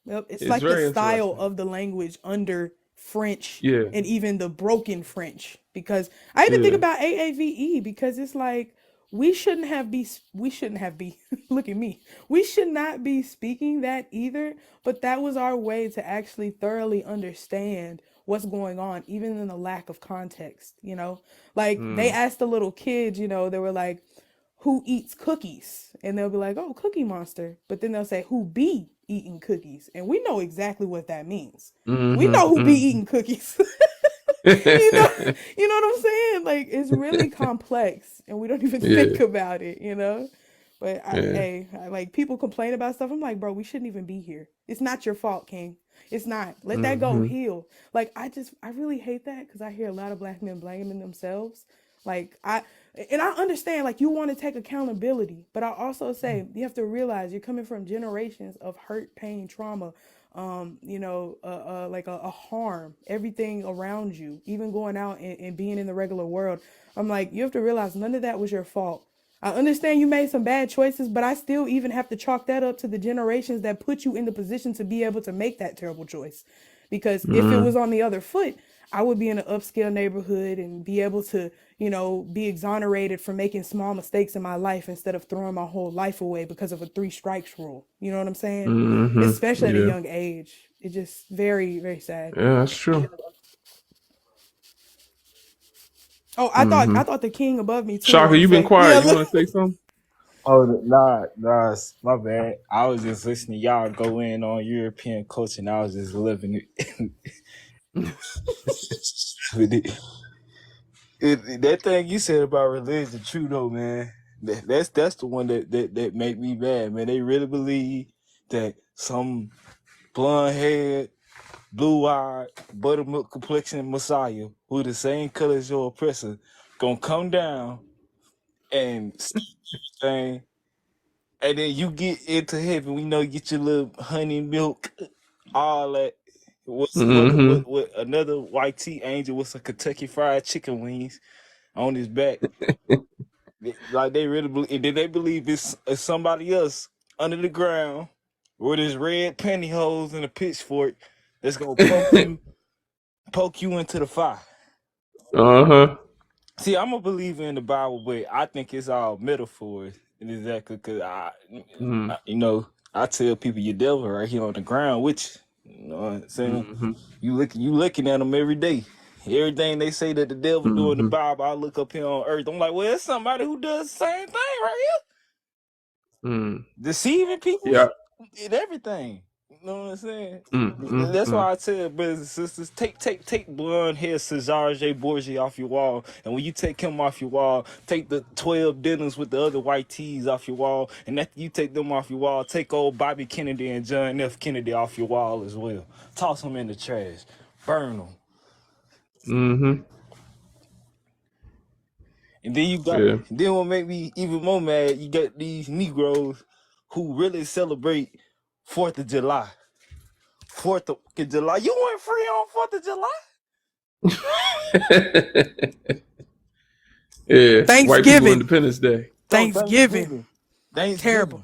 Yep. It's it's like the very style interesting. of the language under French Yeah, and even the broken French. Because I even think yeah, about AAVE because it's like we shouldn't have be look at me. We should not be speaking that either, but that was our way to actually thoroughly understand what's going on, even in the lack of context, you know? Like they Mm. asked the little kids, you know, they were like, who eats cookies? And they'll be like, oh, Cookie Monster. But then they'll say, who be eating cookies? And we know exactly what that means. We Mm-hmm. know who be Mm-hmm. eating cookies. you know, you know what I'm saying? Like it's really complex, and we don't even think Yeah. about it. You know, but Yeah. like people complain about stuff. I'm like, bro, we shouldn't even be here. It's not your fault, King. It's not. Let that go. Mm-hmm. Heal. Like I really hate that because I hear a lot of black men blaming themselves. Like and I understand like you want to take accountability, but I also say you have to realize you're coming from generations of hurt, pain, trauma, like a harm, everything around you, even going out and being in the regular world. I'm like, you have to realize none of that was your fault. I understand you made some bad choices, but I still even have to chalk that up to the generations that put you in the position to be able to make that terrible choice. Because if it Mm-hmm. was on the other foot, I would be in an upscale neighborhood and be able to, be exonerated for making small mistakes in my life instead of throwing my whole life away because of a three strikes rule. You know what I'm saying? Mm-hmm. Especially at a Yeah. young age. It's just very, very sad. Yeah, that's true. Oh, I thought Mm-hmm. I thought the king above me too Shaka, wanted to you been say, yeah, quiet. You look. want to say something? Oh, nah, my bad. I was just listening. Y'all go in on European culture, and I was just living it. With that thing you said about religion, true though, man. That's the one that make me mad, man. They really believe that some blonde haired, blue eyed, buttermilk complexion Messiah, who the same color as your oppressor, gonna come down and thing. And then you get into heaven, we know you get your little honey milk, all that. Mm-hmm. With another white tea angel with some Kentucky Fried Chicken wings on his back. Like they really believe, and then they believe it's somebody else under the ground with his red pantyhose and a pitchfork that's gonna poke you into the fire. Uh-huh. See, I'm a believer in the Bible, but I think it's all metaphors. And exactly because Mm-hmm. I tell people your devil right here on the ground, which you know what I'm saying. Mm-hmm. You looking at them every day. Everything they say that the devil do in the Mm-hmm. Bible, I look up here on earth. I'm like, well, it's somebody who does the same thing right here, Mm. deceiving people Yeah. and everything. You know what I'm saying? That's Mm-hmm. why I tell brothers and sisters, take blonde hair Cesar J. Borgia off your wall. And when you take him off your wall, take the 12 dinners with the other white tees off your wall. And after you take them off your wall, take old Bobby Kennedy and John F. Kennedy off your wall as well. Toss them in the trash. Burn them. Mm-hmm. And then Yeah. then what make me even more mad, you got these Negroes who really celebrate 4th of July. 4th of July. You weren't free on 4th of July? Yeah. White people Thanksgiving. Independence Day. No, Thanksgiving. Thanksgiving. Terrible. Thanksgiving.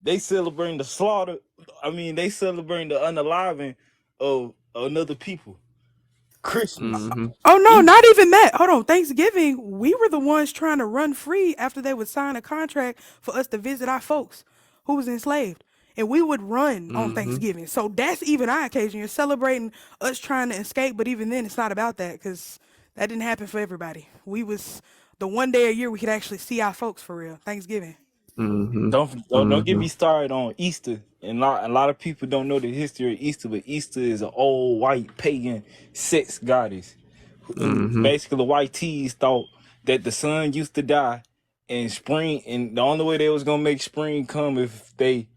They celebrating the slaughter. I mean, they celebrating the unaliving of another people. Christmas. Mm-hmm. Oh no, Easter. not even that. Hold on. Thanksgiving, we were the ones trying to run free after they would sign a contract for us to visit our folks who was enslaved. And we would run on Mm-hmm. Thanksgiving. So that's even our occasion. You're celebrating us trying to escape, but even then it's not about that because that didn't happen for everybody. We was the one day a year we could actually see our folks for real. Thanksgiving. Mm-hmm. Don't get Mm-hmm. me started on Easter. And a lot of people don't know the history of Easter, but Easter is an old white pagan sex goddess. Mm-hmm. Basically, the white tees thought that the sun used to die and spring, and the only way they was gonna make spring come if they,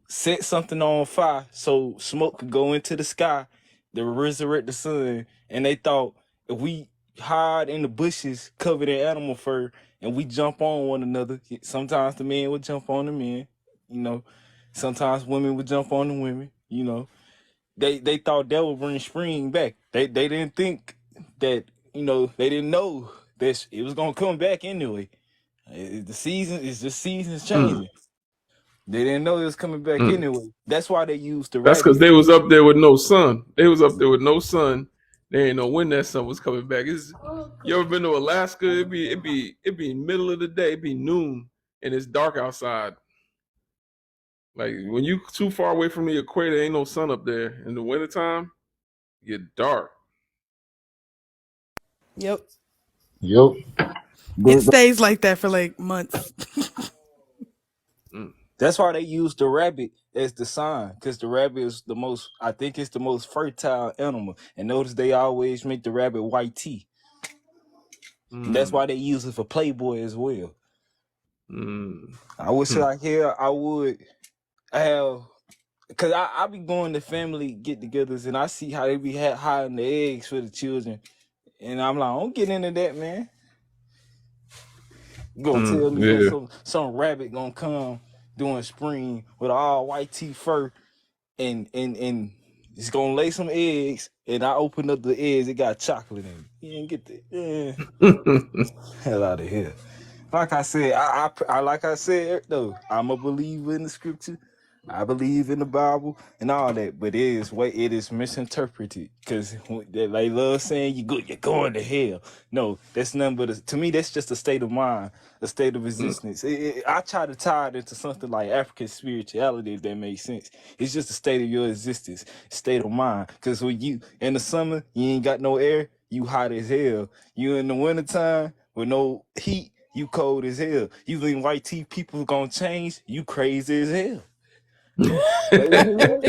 set something on fire so smoke could go into the sky to resurrect the sun. And they thought if we hide in the bushes covered in animal fur and we jump on one another, sometimes the men would jump on the men, you know, sometimes women would jump on the women, they thought that would bring spring back. They didn't think that they didn't know that it was gonna come back anyway. The season is just seasons Mm-hmm. changing. They didn't know it was coming back Mm. anyway. That's why they used the That's because rabbit. they was up there with no sun. They was up there with no sun. They ain't know when that sun was coming back. You ever been to Alaska? It be middle of the day. It be noon and it's dark outside. Like when you too far away from the equator, ain't no sun up there. In the wintertime, get dark. Yep. Yep. It But stays like that for like months. Mm. that's why they use the rabbit as the sign, because the rabbit is the most, I think it's the most fertile animal. And notice they always make the rabbit white tea. And that's Mm. why they use it for Playboy as well. Mm. I wish Hmm. I here I would have, because I be going to family get togethers and I see how they be hiding the eggs for the children. And I'm like, don't get into that, man. You gonna tell me that Yeah. some rabbit gonna come during spring with all white teeth fur and it's gonna lay some eggs, and I open up the eggs, it got chocolate in it. You didn't get the hell out of here. Like I said, I like I said though, I'm a believer in the scripture. I believe in the Bible and all that, but it is misinterpreted because they love saying you're going to hell. No, that's nothing but to me that's just a state of mind, a state of Mm. existence. I try to tie it into something like African spirituality, if that makes sense. It's just a state of your existence, state of mind. Because when you in the summer, you ain't got no air, you hot as hell. You in the wintertime with no heat, you cold as hell. You think white teeth people gonna change? You crazy as hell. Crazy as hell.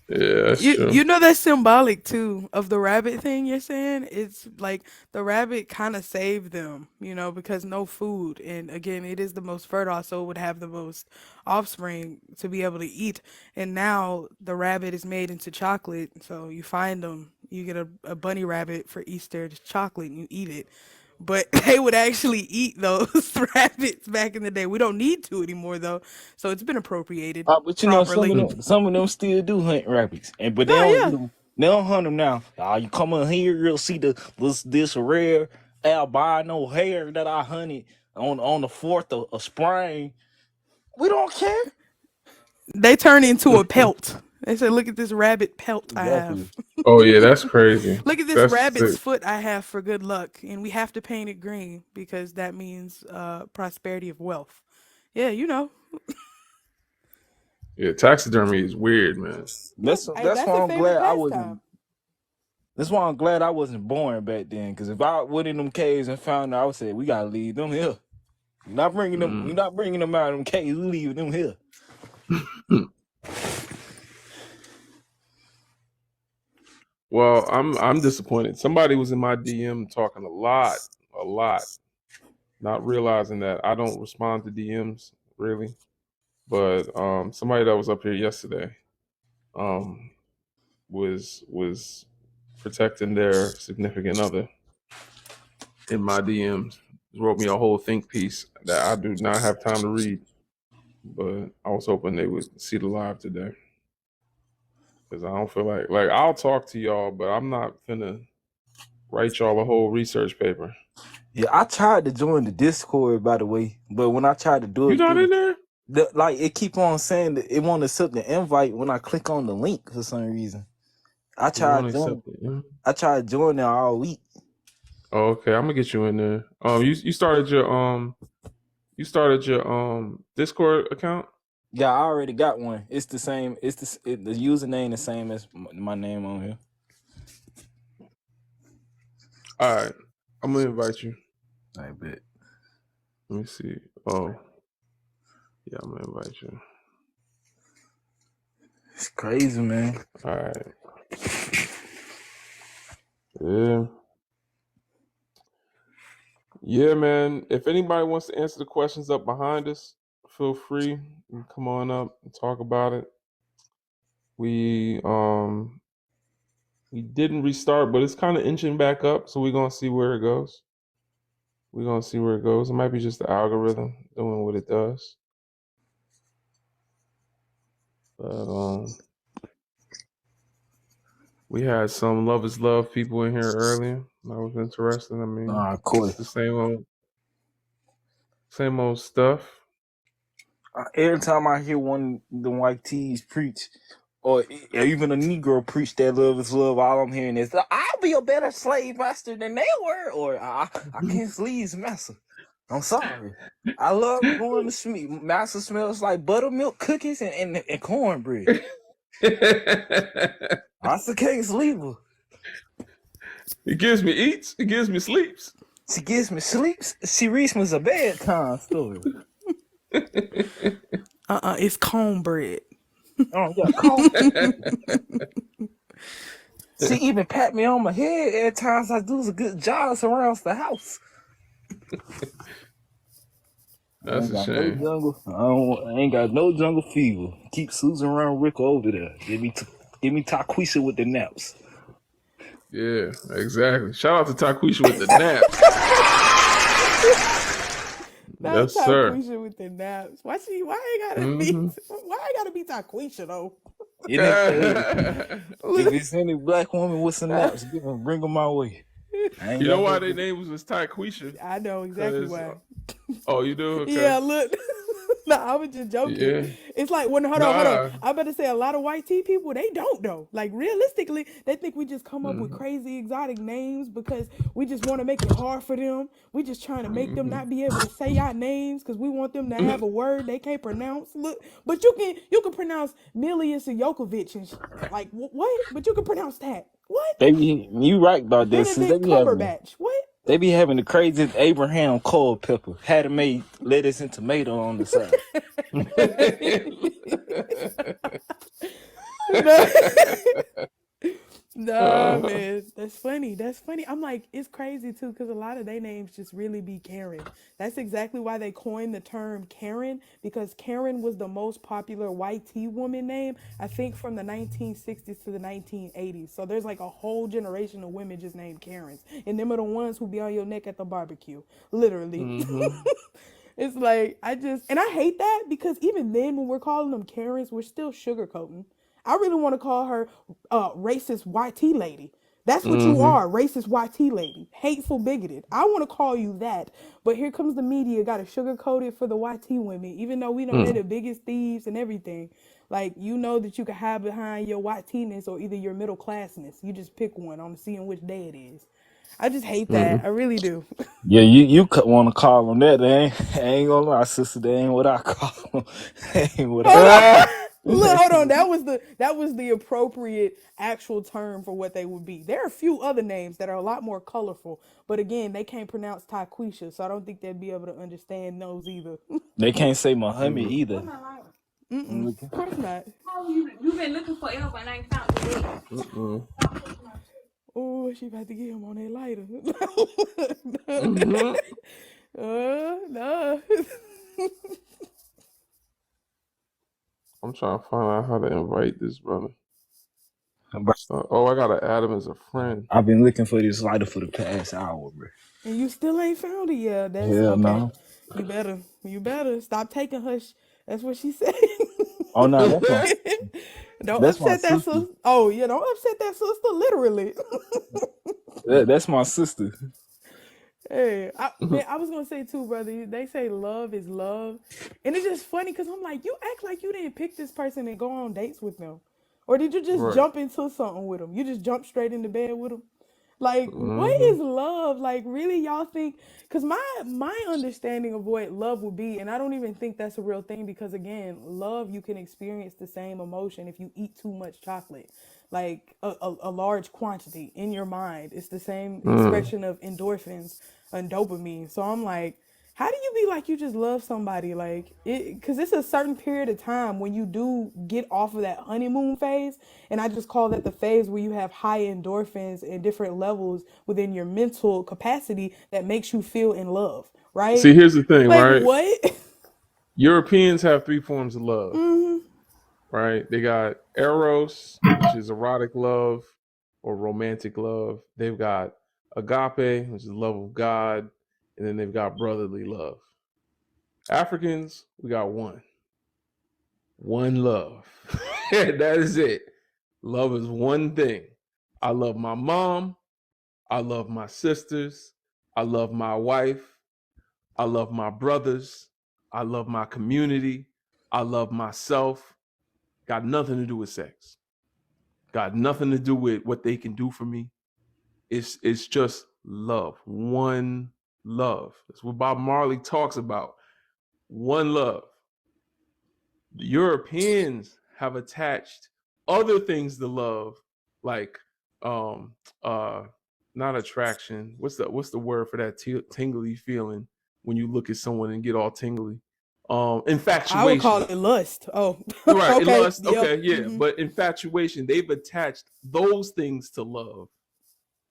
Yeah, that's You true. you know that's symbolic too of the rabbit thing you're saying. It's like the rabbit kind of saved them, because no food, and again, it is the most fertile, so it would have the most offspring to be able to eat. And now the rabbit is made into chocolate, so you find them, you get a bunny rabbit for Easter, it's chocolate, and you eat it. But they would actually eat those rabbits back in the day. We don't need to anymore though, so it's been appropriated But properly. some of them still do hunt rabbits, but they Oh don't eat yeah. them. They don't hunt them now. You come in here, you'll see this rare albino hare that I hunted on the 4th of spring. We don't care. They turn into a pelt. They say, "Look at this rabbit pelt I Exactly. have. Oh yeah, that's crazy. Look at this That's rabbit's sick. foot I have for good luck, and we have to paint it green because that means prosperity of wealth." Yeah, Yeah, taxidermy is weird, man. Yeah, That's that's why a I'm favorite glad I pastime. wasn't. That's why I'm glad I wasn't born back then. Because if I went in them caves and found out, I would say we gotta leave them here. You're not bringing them. You're Mm. not bringing them out of them caves. We leave them here. Well, I'm disappointed. Somebody was in my DM talking a lot, not realizing that I don't respond to DMs really. But somebody that was up here yesterday um, was protecting their significant other in my DMs. Wrote me a whole think piece that I do not have time to read, but I was hoping they would see the live today because I don't feel like I'll talk to y'all, but I'm not finna write y'all a whole research paper. Yeah, I tried to join the Discord, by the way, but when I tried to do You it not through in there? like it keep on saying that it won't accept the invite when I click on the link for some reason. I You won't tried joining. accept it. Yeah. I tried joining all week. Oh, okay. I'm gonna get you in there. You started your Discord account. Yeah, I already got one. It's the same. The username the same as my name on here. All right, I'm gonna invite you. I bet. Let me see. Oh, yeah, I'm gonna invite you. It's crazy, man. All right. Yeah. Yeah, man. If anybody wants to answer the questions up behind us, feel free. You can come on up and talk about it. We didn't restart, but it's kind of inching back up, so we're gonna see where it goes. We're gonna see where it goes. It might be just the algorithm doing what it does. But we had some Love is Love people in here earlier. That was interesting. I mean, Of it's course. the same old stuff. Every time I hear one of the white tees preach, or even a Negro preach that love is love, all I'm hearing is, "I'll be a better slave master than they were," or "I can't sleaze master. I'm sorry. I love going to sleep. Master smells like buttermilk cookies and cornbread." I can't sleep her. It gives me eats. It gives me sleeps. She gives me sleeps. She reads me a bedtime story. It's cornbread. Oh yeah, call. She even pat me on my head at times. I do a good job around the house. I That's ain't a got no shame. jungle. I ain't got no jungle fever. Keep Susan around Rick over there. Give me Taquisha with the naps. Yeah, exactly. Shout out to Taquisha with the naps. Not Yes, sir. Taquisha with the naps. Why I gotta be? Mm-hmm. Why I gotta be Taquisha though? If it's any black woman with some naps, bring them my way. I ain't You know got why no. their name was Taquisha? I know exactly Because why. oh, you do? Okay. Yeah, look. No, I was just joking. Yeah. It's like when hold on. Nah. I better say a lot of white tea people, they don't know. Like realistically, they think we just come up with crazy exotic names because we just want to make it hard for them. We just trying to make them not be able to say our names because we want them to have a word they can't pronounce. Look, but you can pronounce Milius and Jokovic and like what? But you can pronounce that. What? You right about this. Since Benedict Cumberbatch. What? they be having the craziest Abraham Culpepper. Had it made lettuce and tomato on the side. Nah, man, that's funny. That's funny. I'm like, it's crazy too, because a lot of their names just really be Karen. That's exactly why they coined the term Karen, because Karen was the most popular white tea woman name, I think, from the 1960s to the 1980s. So there's like a whole generation of women just named Karens, and them are the ones who be on your neck at the barbecue, literally. It's like and I hate that because even then when we're calling them Karens, we're still sugarcoating. I really want to call her racist YT lady. That's what you are, racist YT lady. Hateful, bigoted. I want to call you that. But here comes the media, got to sugarcoat it for the YT women, even though we know they're the biggest thieves and everything. Like, you know that you can hide behind your YTness or either your middle classness. You just pick one on seeing which day it is. I just hate that. I really do. Yeah, you want to call them that? I ain't gonna lie, sister. That ain't what I call them. Ain't what Hold I. on. Look, hold on. That was the appropriate actual term for what they would be. There are a few other names that are a lot more colorful, but again, they can't pronounce Taquisha, so I don't think they'd be able to understand those either. They can't say Muhammad either. Of course not. You been looking forever and I ain't found the way. Oh, she about to get him on that lighter. No. I'm trying to find out how to invite this brother. Oh, I gotta add him as a friend. I've been looking for this lighter for the past hour, bro. And you still ain't found it yet. That's Hell okay. no. You better stop taking her. That's what she said. Oh no, that's my Don't that's my upset that sister. sister. Oh yeah, don't upset that sister. Literally. That's my sister. Hey, man, I was gonna say too, brother. They say love is love, and it's just funny because I'm like, you act like you didn't pick this person and go on dates with them, or did you just Right. jump into something with them? You just jump straight into bed with them. Like, what is love? Like, really, y'all think? Because my understanding of what love would be, and I don't even think that's a real thing because, again, love, you can experience the same emotion if you eat too much chocolate. Like, a large quantity in your mind. It's the same expression of endorphins and dopamine. So I'm like, how do you be like you just love somebody? Like, because it's a certain period of time when you do get off of that honeymoon phase. And I just call that the phase where you have high endorphins and different levels within your mental capacity that makes you feel in love, right? See, here's the thing, Like, right? what? Europeans have 3 forms of love, right? They got eros, which is erotic love or romantic love. They've got agape, which is love of God, and then they've got brotherly love. Africans, we got one love. That is it. Love is one thing. I love my mom. I love my sisters. I love my wife. I love my brothers. I love my community. I love myself. Got nothing to do with sex. Got nothing to do with what they can do for me. It's just love. One love. That's what Bob Marley talks about. One love. The Europeans have attached other things to love, like um not attraction. What's the word for that tingly feeling when you look at someone and get all tingly? I would call Infatuation. it lust. Oh, Right, it okay. lust. Yep. Okay, yeah, Hmm. but infatuation, they've attached those things to love.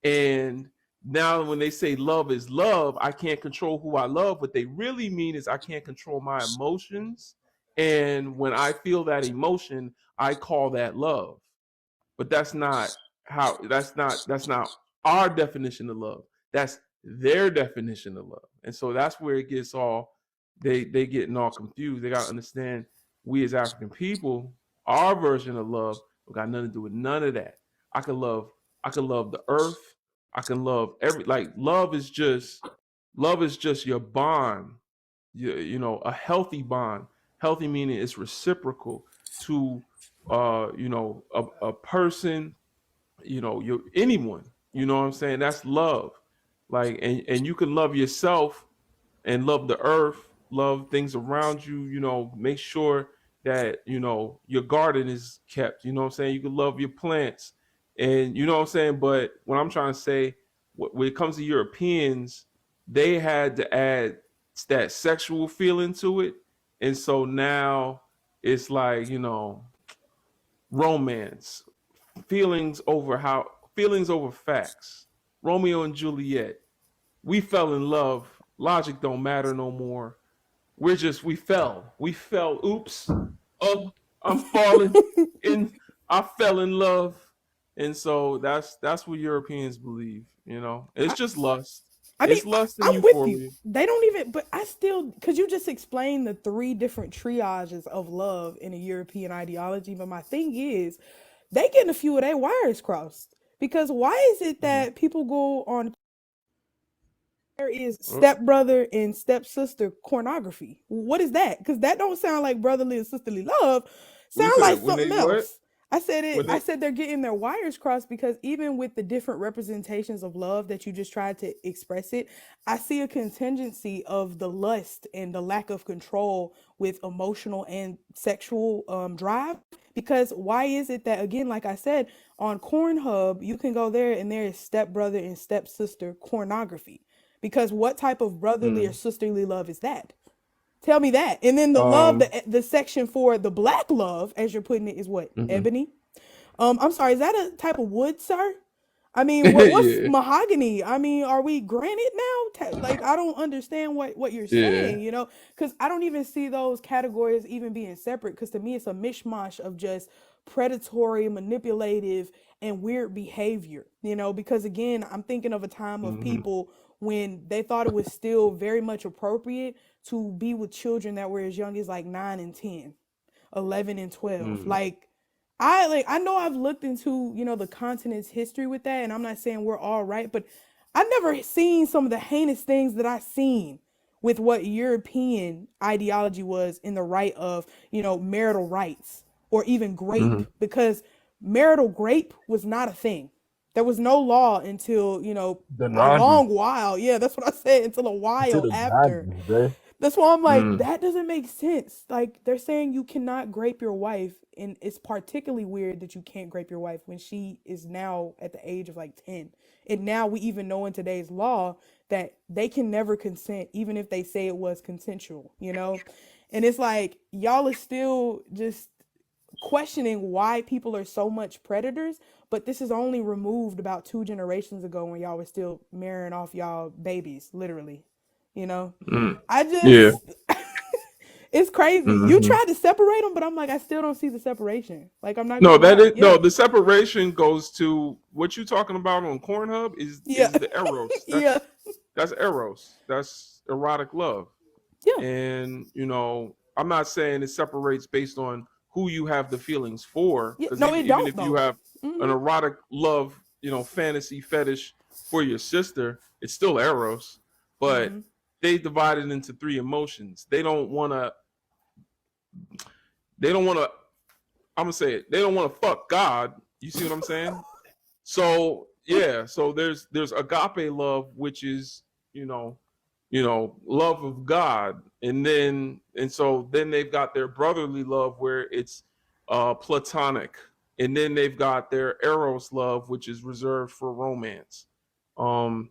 And now when they say love is love, I can't control who I love. What they really mean is I can't control my emotions. And when I feel that emotion, I call that love. But that's not our definition of love. That's their definition of love. And so that's where it gets all they getting all confused. They gotta understand we as African people, our version of love got nothing to do with none of that. I can love I can love the earth. I can love every like love is just your bond. You know, a healthy bond. Healthy meaning it's reciprocal to a person, you anyone, you know what I'm saying? That's love. Like and you can love yourself and love the earth, love things around you, make sure that, your garden is kept, you know what I'm saying? You can love your plants. And you know what I'm saying? But what I'm trying to say, when it comes to Europeans, they had to add that sexual feeling to it. And so now it's like, romance, feelings over facts. Romeo and Juliet. We fell in love. Logic don't matter no more. We fell. We fell. Oops. Oh, I'm falling in. I fell in love. And so that's what Europeans believe, It's I, just lust. I mean, It's lust and I'm with you. euphoria. They don't even, but I still, because you just explained the three different triages of love in a European ideology. But my thing is, they getting a few of their wires crossed. Because why is it Mhm. that people go on there is Oh, stepbrother and stepsister pornography? What is that? Because that don't sound like brotherly and sisterly love. we Sound like said when something they what? else. I said it. When I they said they're getting their wires crossed because even with the different representations of love that you just tried to express it, I see a contingency of the lust and the lack of control with emotional and sexual drive. Because why is it that again, like I said, on Cornhub you can go there and there is stepbrother and stepsister pornography, because what type of brotherly or mm, sisterly love is that? Tell me that. And then the love, um the section for the black love, as you're putting it, is what? mhm. Ebony. I'm sorry. Is that a type of wood, sir? I mean, what's Yeah. mahogany? I mean, are we granite now? Like, I don't understand what you're Yeah. saying, because I don't even see those categories even being separate. Because to me, it's a mishmash of just predatory, manipulative, and weird behavior. Because again, I'm thinking of a time of Mhm. people when they thought it was still very much appropriate to be with children that were as young as like 9 and 10, 11 and 12. Mm. I know I've looked into, the continent's history with that, and I'm not saying we're all right, but I've never seen some of the heinous things that I've seen with what European ideology was in the right of, marital rights or even grape, Mhm. because marital grape was not a thing. There was no law until, The a 90s long while. Yeah, that's what I said, until a to while the after. 90s, bro. That's why I'm like, Mm. that doesn't make sense. Like, they're saying you cannot grape your wife, and it's particularly weird that you can't grape your wife when she is now at the age of like 10. And now we even know in today's law that they can never consent, even if they say it was consensual. And it's like, y'all are still just questioning why people are so much predators, but this is only removed about 2 generations ago when y'all were still marrying off y'all babies, literally. You know, Mm. I Yeah. just it's crazy. You Mhm. tried to separate them, but I'm like, I still don't see the separation. Like, I'm not No, gonna that lie. is no. Yeah, The separation goes to what you talking about on Cornhub is yeah, is the eros. yeah, That's eros. That's erotic love. yeah, And I'm not saying it separates based on who you have the feelings for, yeah. because No, even it even don't if you though. have an Mhm, erotic love, fantasy fetish for your sister, it's still eros. But mhm. they divide it into three emotions. They don't want to. I'm gonna say it. They don't want to fuck God. You see what I'm saying? So yeah. So there's agape love, which is you know love of God, and so then they've got their brotherly love where it's platonic. and then they've got their eros love, which is reserved for romance. Um,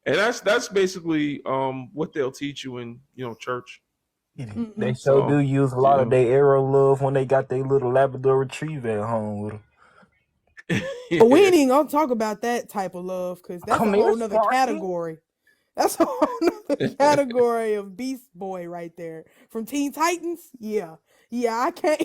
and that's basically what they'll teach you in church. They Mm-mm. sure do So use a lot of yeah, their arrow love when they got their little Labrador Retriever at home with them. But we yeah. ain't even gonna talk about that type of love because that's a Come here, whole nother Sparky. category. That's a whole nother category of Beast Boy right there. From Teen Titans? Yeah. Yeah, I can't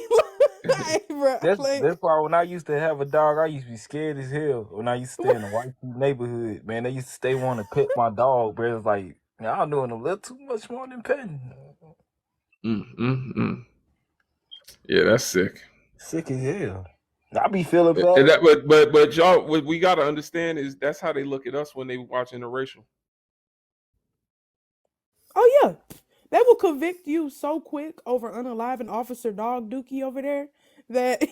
bro, That's why when I used to have a dog, I used to be scared as hell. When I used to stay in a white neighborhood, man, they used to stay want to pet my dog, bro. It's like y'all doing a little too much more than petting. Mm. Yeah, that's sick. Sick as hell. I be feeling And bad. that, but y'all, what we got to understand is that's how they look at us when they watch interracial. Oh yeah. They will convict you so quick over unaliving Officer Dog Dookie over there that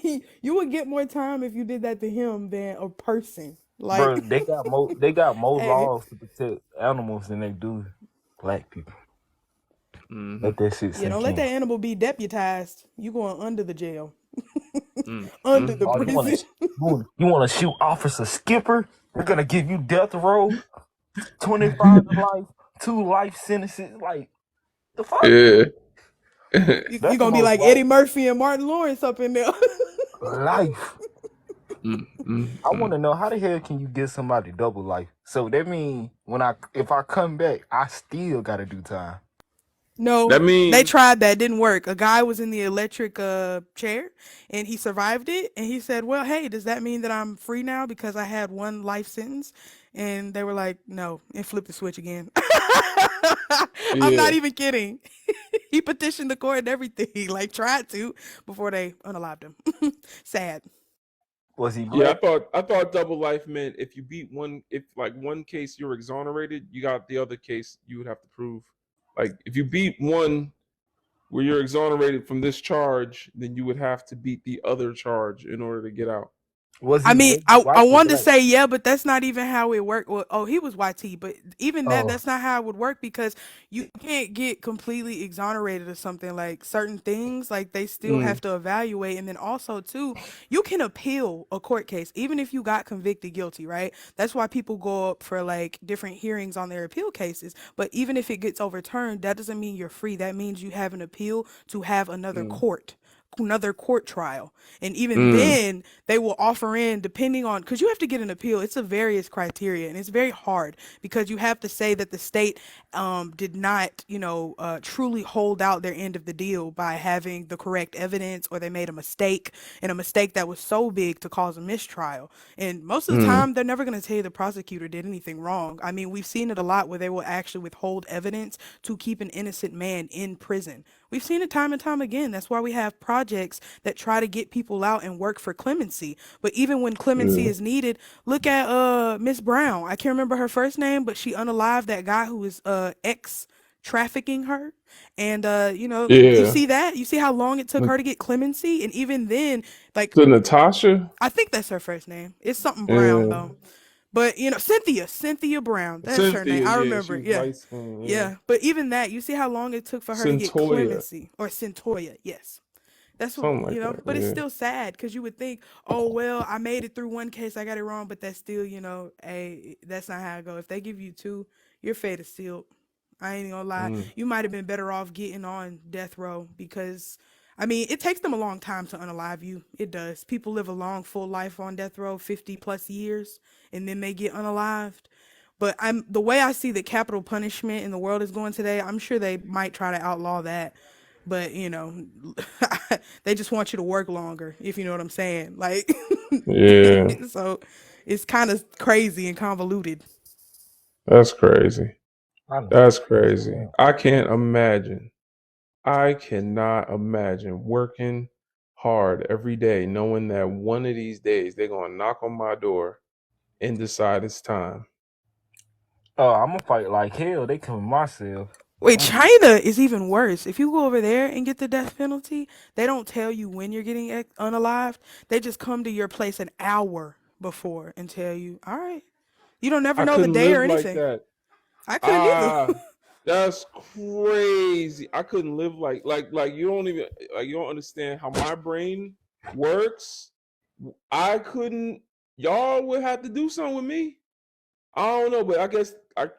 you would get more time if you did that to him than a person. Bro, Like, they got more hey, laws to protect animals than they do black people. Mm-hmm. Let that shit yeah, don't sink let in. that animal be deputized. You going under the jail, under the Mm-hmm. Oh, prison. you want to shoot Officer Skipper? We're gonna give you death row, 25 to life, 2 life sentences. Like the fuck? Yeah. You That's the gonna be most like Eddie Murphy and Martin Lawrence up in there. life. I want Mm. to know how the hell can you get somebody double life? So that means if I come back, I still gotta do time. No, That they means tried that. Didn't work. A guy was in the electric chair and he survived it. And he said, well, hey, does that mean that I'm free now because I had one life sentence? And they were like, no, and flip the switch again. I'm yeah. not even kidding. He petitioned the court and everything, like tried to, before they unalived him. Sad. Was he Yeah, black? I thought double life meant if you beat one, if like one case you're exonerated, you got the other case you would have to prove. Like if you beat one where you're exonerated from this charge, then you would have to beat the other charge in order to get out. Was I he mean, was he I white or wanted to black? say yeah, but that's not even how it worked. Well, oh, he was YT, but even that, Oh, that's not how it would work because you can't get completely exonerated or something. Like certain things, like they still Mm. have to evaluate, and then also too, you can appeal a court case even if you got convicted guilty, right? That's why people go up for like different hearings on their appeal cases. But even if it gets overturned, that doesn't mean you're free. That means you have an appeal to have Mm. another court trial. And even Mm. then, they will offer in, depending on, because you have to get an appeal. It's a various criteria, and it's very hard because you have to say that the state did not, truly hold out their end of the deal by having the correct evidence, or they made a mistake, and a mistake that was so big to cause a mistrial. And most of the Mm. time, they're never going to tell you the prosecutor did anything wrong. I mean, we've seen it a lot where they will actually withhold evidence to keep an innocent man in prison. We've seen it time and time again. That's why we have projects that try to get people out and work for clemency. But even when clemency Yeah. is needed, look at Miss Brown. I can't remember her first name, but she unalived that guy who was ex trafficking her. And you Yeah. see that? You see how long it took her to get clemency? And even then, like, To Natasha. I think that's her first name. It's something Brown Yeah. though. But Cynthia Brown, that's her name. Cynthia. I Yeah, she remember it. was Yeah. light skinned. Yeah. Yeah, but even that, you see how long it took for her to get Centoya. clemency, or Centoya, yes. That's what, Something like that. but it's Yeah. still sad because you would think, oh, well, I made it through one case, I got it wrong, but that's still, hey, that's not how it go. If they give you two, your fate is sealed. I ain't gonna lie. Mm. You might have been better off getting on death row because, I mean, it takes them a long time to unalive you. It does. People live a long, full life on death row, 50 plus years, and then they get unalived. But the way I see the capital punishment in the world is going today, I'm sure they might try to outlaw that. But they just want you to work longer, if you know what I'm saying. Like, Yeah. so it's kind of crazy and convoluted. That's crazy. I know. That's crazy. I can't imagine. I cannot imagine working hard every day knowing that one of these days they're going to knock on my door and decide it's time. Oh, I'm gonna fight like hell. They come myself. Wait, I'm China is even worse. If you go over there and get the death penalty, they don't tell you when you're getting unalived. They just come to your place an hour before and tell you, all right, you don't never I know the couldn't day live or like anything. that. I couldn't either. Ah, that's crazy. I couldn't live like you don't even like you don't understand how my brain works. I couldn't. Y'all would have to do something with me. I don't know, but I guess I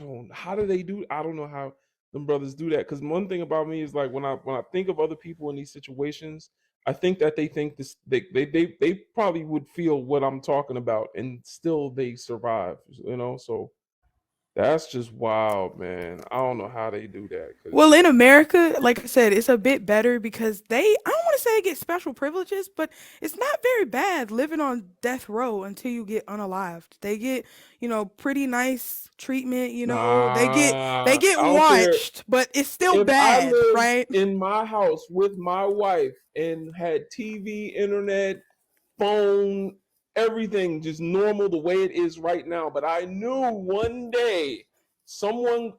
don't. How do they do? I don't know how them brothers do that. Because one thing about me is like when I think of other people in these situations, I think that they think this they probably would feel what I'm talking about, and still they survive. So that's just wild, man. I don't know how they do that. Well, Because in America, like I said, it's a bit better because I don't want to say they get special privileges, but it's not very bad living on death row until you get unalived. They get, pretty nice treatment, they nah, get I don't care. watched, but it's still If I bad, lived right? in my house with my wife and had TV, internet, phone, everything just normal the way it is right now, but I knew one day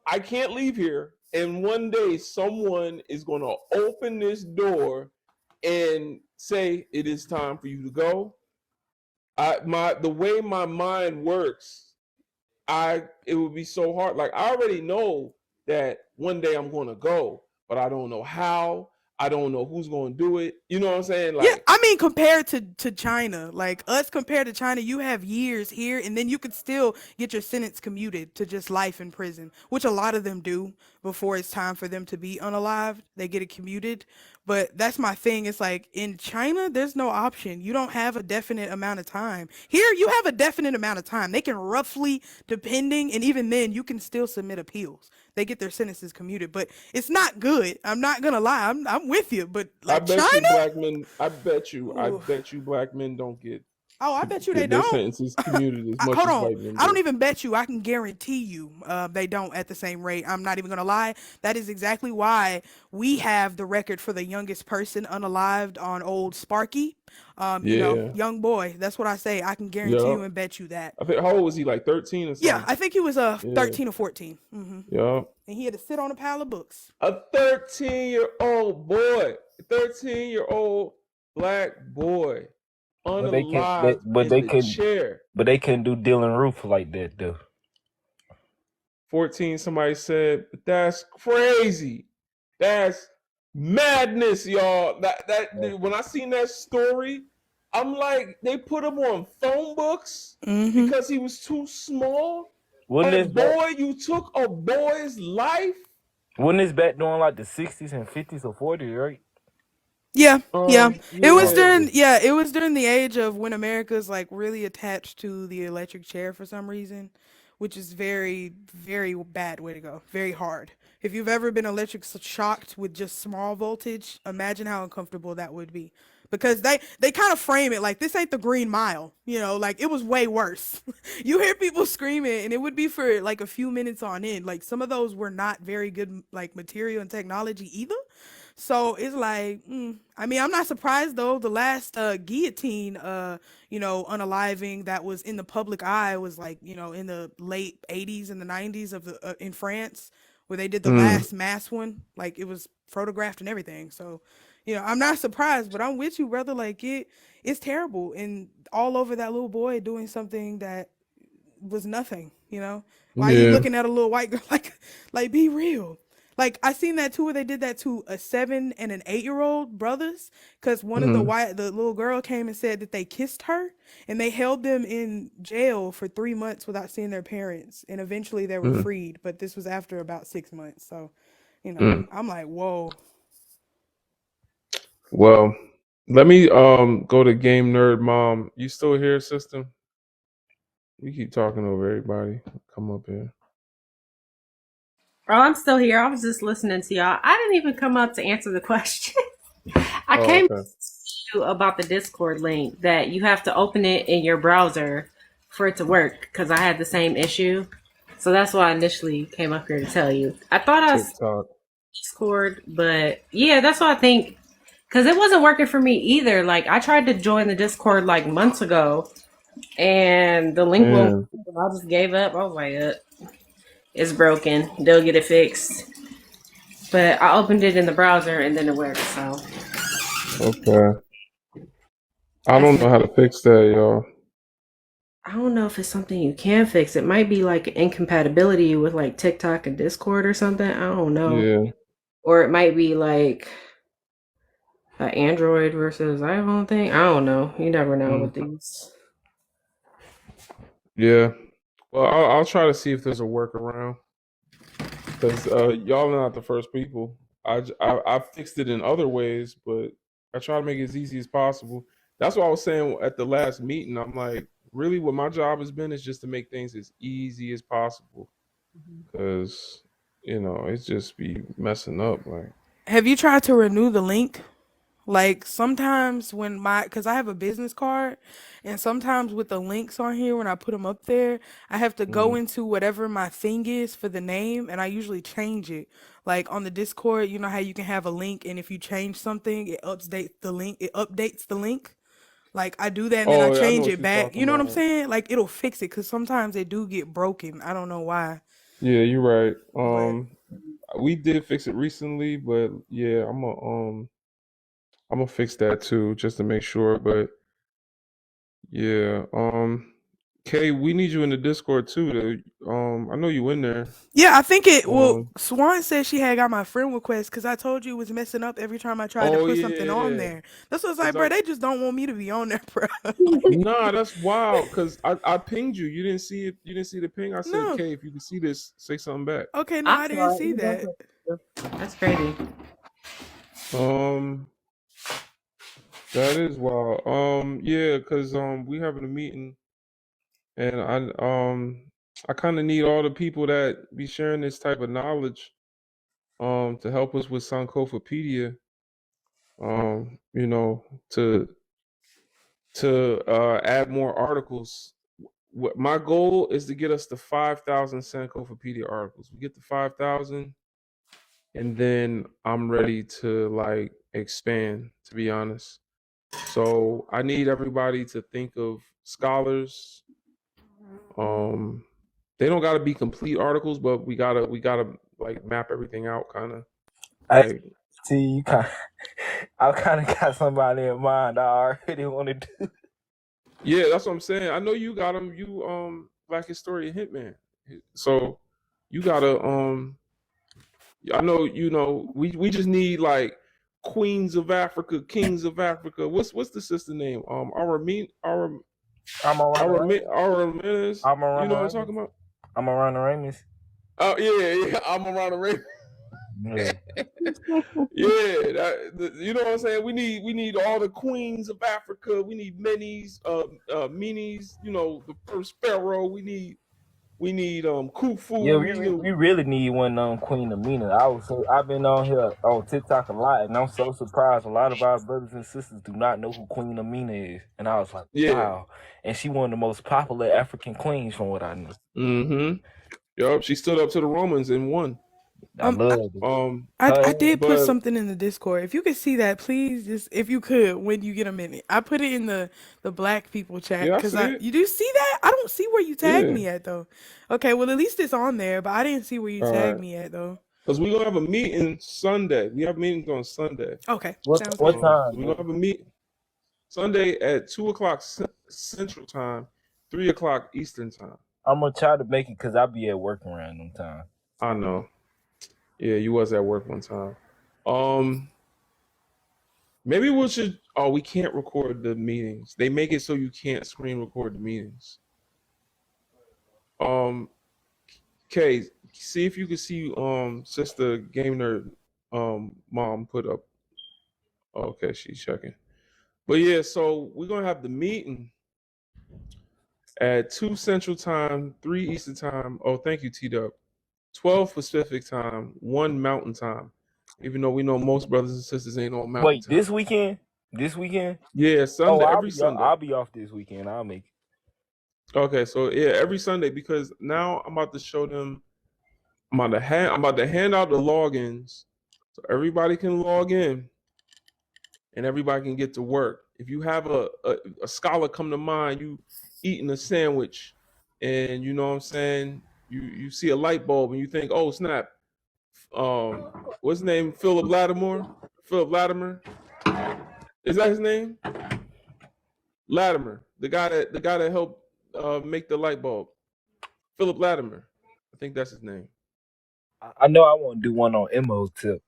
I can't leave here, and one day someone is going to open this door and say it is time for you to go. The way my mind works, it would be so hard. Like I already know that one day I'm going to go, but I don't know how. I don't know who's going to do it. You know what I'm saying? Yeah, Like, I mean, compared to China, like us compared to China, you have years here, and then you could still get your sentence commuted to just life in prison, which a lot of them do before it's time for them to be unalived. They get it commuted. But that's my thing. It's like in China, there's no option. You don't have a definite amount of time. Here, you have a definite amount of time. They can roughly, depending, and even then, you can still submit appeals. They get their sentences commuted, but it's not good. I'm not gonna lie. I'm with you, but I like bet you China. black men. I Ooh. bet you black men don't Oh, I bet you they get their don't. sentences commuted as much Hold as on. white men I don't do. even bet you. I can guarantee you they don't at the same rate. I'm not even going to lie. That is exactly why we have the record for the youngest person unalived on old Sparky. Yeah, Young boy. That's what I say. I can guarantee yeah. you and bet you that. I think how old was he? Like 13 or Yeah, something. I think he was Yeah, 13 or 14. yeah. And he had to sit on a pile of books. A 13-year-old boy, 13-year-old black boy, But they can't. They, unalived but in they the can. chair. But they couldn't do Dylan Roof like that though. 14, somebody said, but that's crazy. That's madness, y'all. When I seen that story, I'm like, they put him on phone books Mm-hmm. because he was too small. Wasn't this And back? boy, you took a boy's life. Wasn't this back during like the 60s and 50s or 40s, right? Yeah, yeah. Oh, Yeah, It was during the age of when America's like really attached to the electric chair for some reason, which is very, very bad way to go. Very hard. If you've ever been electric shocked with just small voltage, imagine how uncomfortable that would be. Because they kind of frame it like this ain't the Green Mile, like it was way worse. You hear people screaming and it would be for like a few minutes on end. Like some of those were not very good like material and technology either. So it's like, I mean, I'm not surprised though. The last guillotine, unaliving that was in the public eye was like, in the late '80s and the '90s of the in France, where they did the Mm, last mass one. Like it was photographed and everything. So, I'm not surprised, but I'm with you, brother. Like it's terrible, and all over that little boy doing something that was nothing. Why are you yeah. looking at a little white girl like be real? Like I seen that too where they did that to a 7 and an 8-year-old brothers because one of Mm, the little girl came and said that they kissed her and they held them in jail for 3 months without seeing their parents and eventually they were mm, freed, but this was after about 6 months. So, mm. I'm like, whoa. Well, let me go to Game Nerd Mom. You still here, sister? We keep talking over everybody. Come up here. Oh, I'm still here. I was just listening to y'all. I didn't even come up to answer the question. I Oh, came to okay. you about the Discord link that you have to open it in your browser for it to work because I had the same issue. So that's why I initially came up here to tell you. I thought I was TikTok. Discord, but yeah, that's what I think because it wasn't working for me either. Like I tried to join the Discord like months ago and the link won't. Man. I just gave up. I was like, it's broken. They'll get it fixed. But I opened it in the browser and then it worked. So Okay. I that's don't it. know how to fix that, y'all. I don't know if it's something you can fix. It might be like incompatibility with like TikTok and Discord or something. I don't know. Yeah. Or it might be like An Android versus iPhone thing. I don't know. You never know with these. Yeah. Well, I'll try to see if there's a workaround because y'all are not the first people. I fixed it in other ways, but I try to make it as easy as possible. That's what I was saying at the last meeting. I'm like, really, what my job has been is just to make things as easy as possible because it's just be messing up. Like, Have you tried to renew the link? Like sometimes cause I have a business card, and sometimes with the links on here, when I put them up there, I have to go mm. into whatever my thing is for the name, and I usually change it. Like on the Discord, you know how you can have a link, and if you change something, it updates the link. It updates the link. Like I do that, and then I Oh, yeah, I know change what it you're back. talking You know what I'm about. saying? Like it'll fix it, cause sometimes they do get broken. I don't know why, Yeah, you're right. but We did fix it recently, but yeah, I'm gonna fix that too, just to make sure. But yeah, Kay, we need you in the Discord too. I know you in there. yeah, I think it. Well, Um, Swan said she had got my friend request because I told you it was messing up every time I tried to oh put something on yeah, there. That's what I was cause like, bro. They just don't want me to be on there, bro. nah, that's wild. Cause I pinged you. You didn't see it. You didn't see the ping. I said, No. Kay, if you can see this, say something back. Okay, no, I I didn't saw it. see that. That's crazy. Um, that is wild. Yeah, cause we having a meeting, and I kind of need all the people that be sharing this type of knowledge to help us with Sankofapedia, you know, to add more articles. What my goal is to get us to 5,000 Sankofapedia articles. We get to 5,000, and then I'm ready to like expand. To be honest, so I need everybody to think of scholars. Um, they don't got to be complete articles, but we gotta like map everything out, kind of I like. see you I kind of got somebody in mind. I already want to do. Yeah, that's what I'm saying. I know you got him. You Black Historian Hitman. So you gotta I know we just need like Queens of Africa, Kings of Africa. What's the sister name? I'm gonna run the Raymond. Araminus. I'm gonna You run the know what I'm Raymond. talking about? I'm gonna run the Raymond. Oh yeah. I'm around the ring. Yeah. Yeah, you know what I'm saying. We need all the queens of Africa. We need Menes, Menes. The first pharaoh. We need Yeah, Khufu. we really need one Queen Amina. I've been on here on TikTok a lot, and I'm so surprised. A lot of our brothers and sisters do not know who Queen Amina is, and I was like, Yeah. wow. And she one of the most popular African queens, from what I know. Mm-hmm. Yup. She stood up to the Romans and won. I Um, love it. I did put But something in the Discord. If you could see that, please, just if you could, when you get a minute, I put it in the Black people chat yeah, I because see it. you do see that. I don't see where you tagged Yeah. me at though. Okay, well at least it's on there, but I didn't see where you All tagged right. me at though. Because we're gonna have a meeting Sunday. We have meetings on Sunday. Okay, What sounds what good. time? We're gonna have a meet Sunday at 2 o'clock Central Time, 3 o'clock Eastern Time. I'm gonna try to make it because I'll be at work around them time. I know. Yeah, you was at work one time. Maybe we should. Oh, we can't record the meetings. They make it so you can't screen record the meetings. Um, Kay, see if you can see Sister Game Nerd mom put up. Okay, she's checking. But yeah, so we're gonna have the meeting at 2 Central Time, 3 Eastern Time. Oh, thank you, T-Dub. 12 Pacific Time, 1 Mountain Time. Even though we know most brothers and sisters ain't on Mountain Wait, Time. this weekend? This weekend? Yeah, Oh, Sunday, every Sunday. I'll be off this weekend. I'll make it. Okay, so yeah, every Sunday because now I'm about to show them. I'm about to hand out the logins so everybody can log in and everybody can get to work. If you have a scholar come to mind, you eating a sandwich, and you know what I'm saying, you see a light bulb and you think, oh snap, what's his name? Philip Latimer. Philip Latimer. Is that his name? Latimer, the guy that helped make the light bulb. Philip Latimer. I think that's his name. I know I want to do one on Mo tip.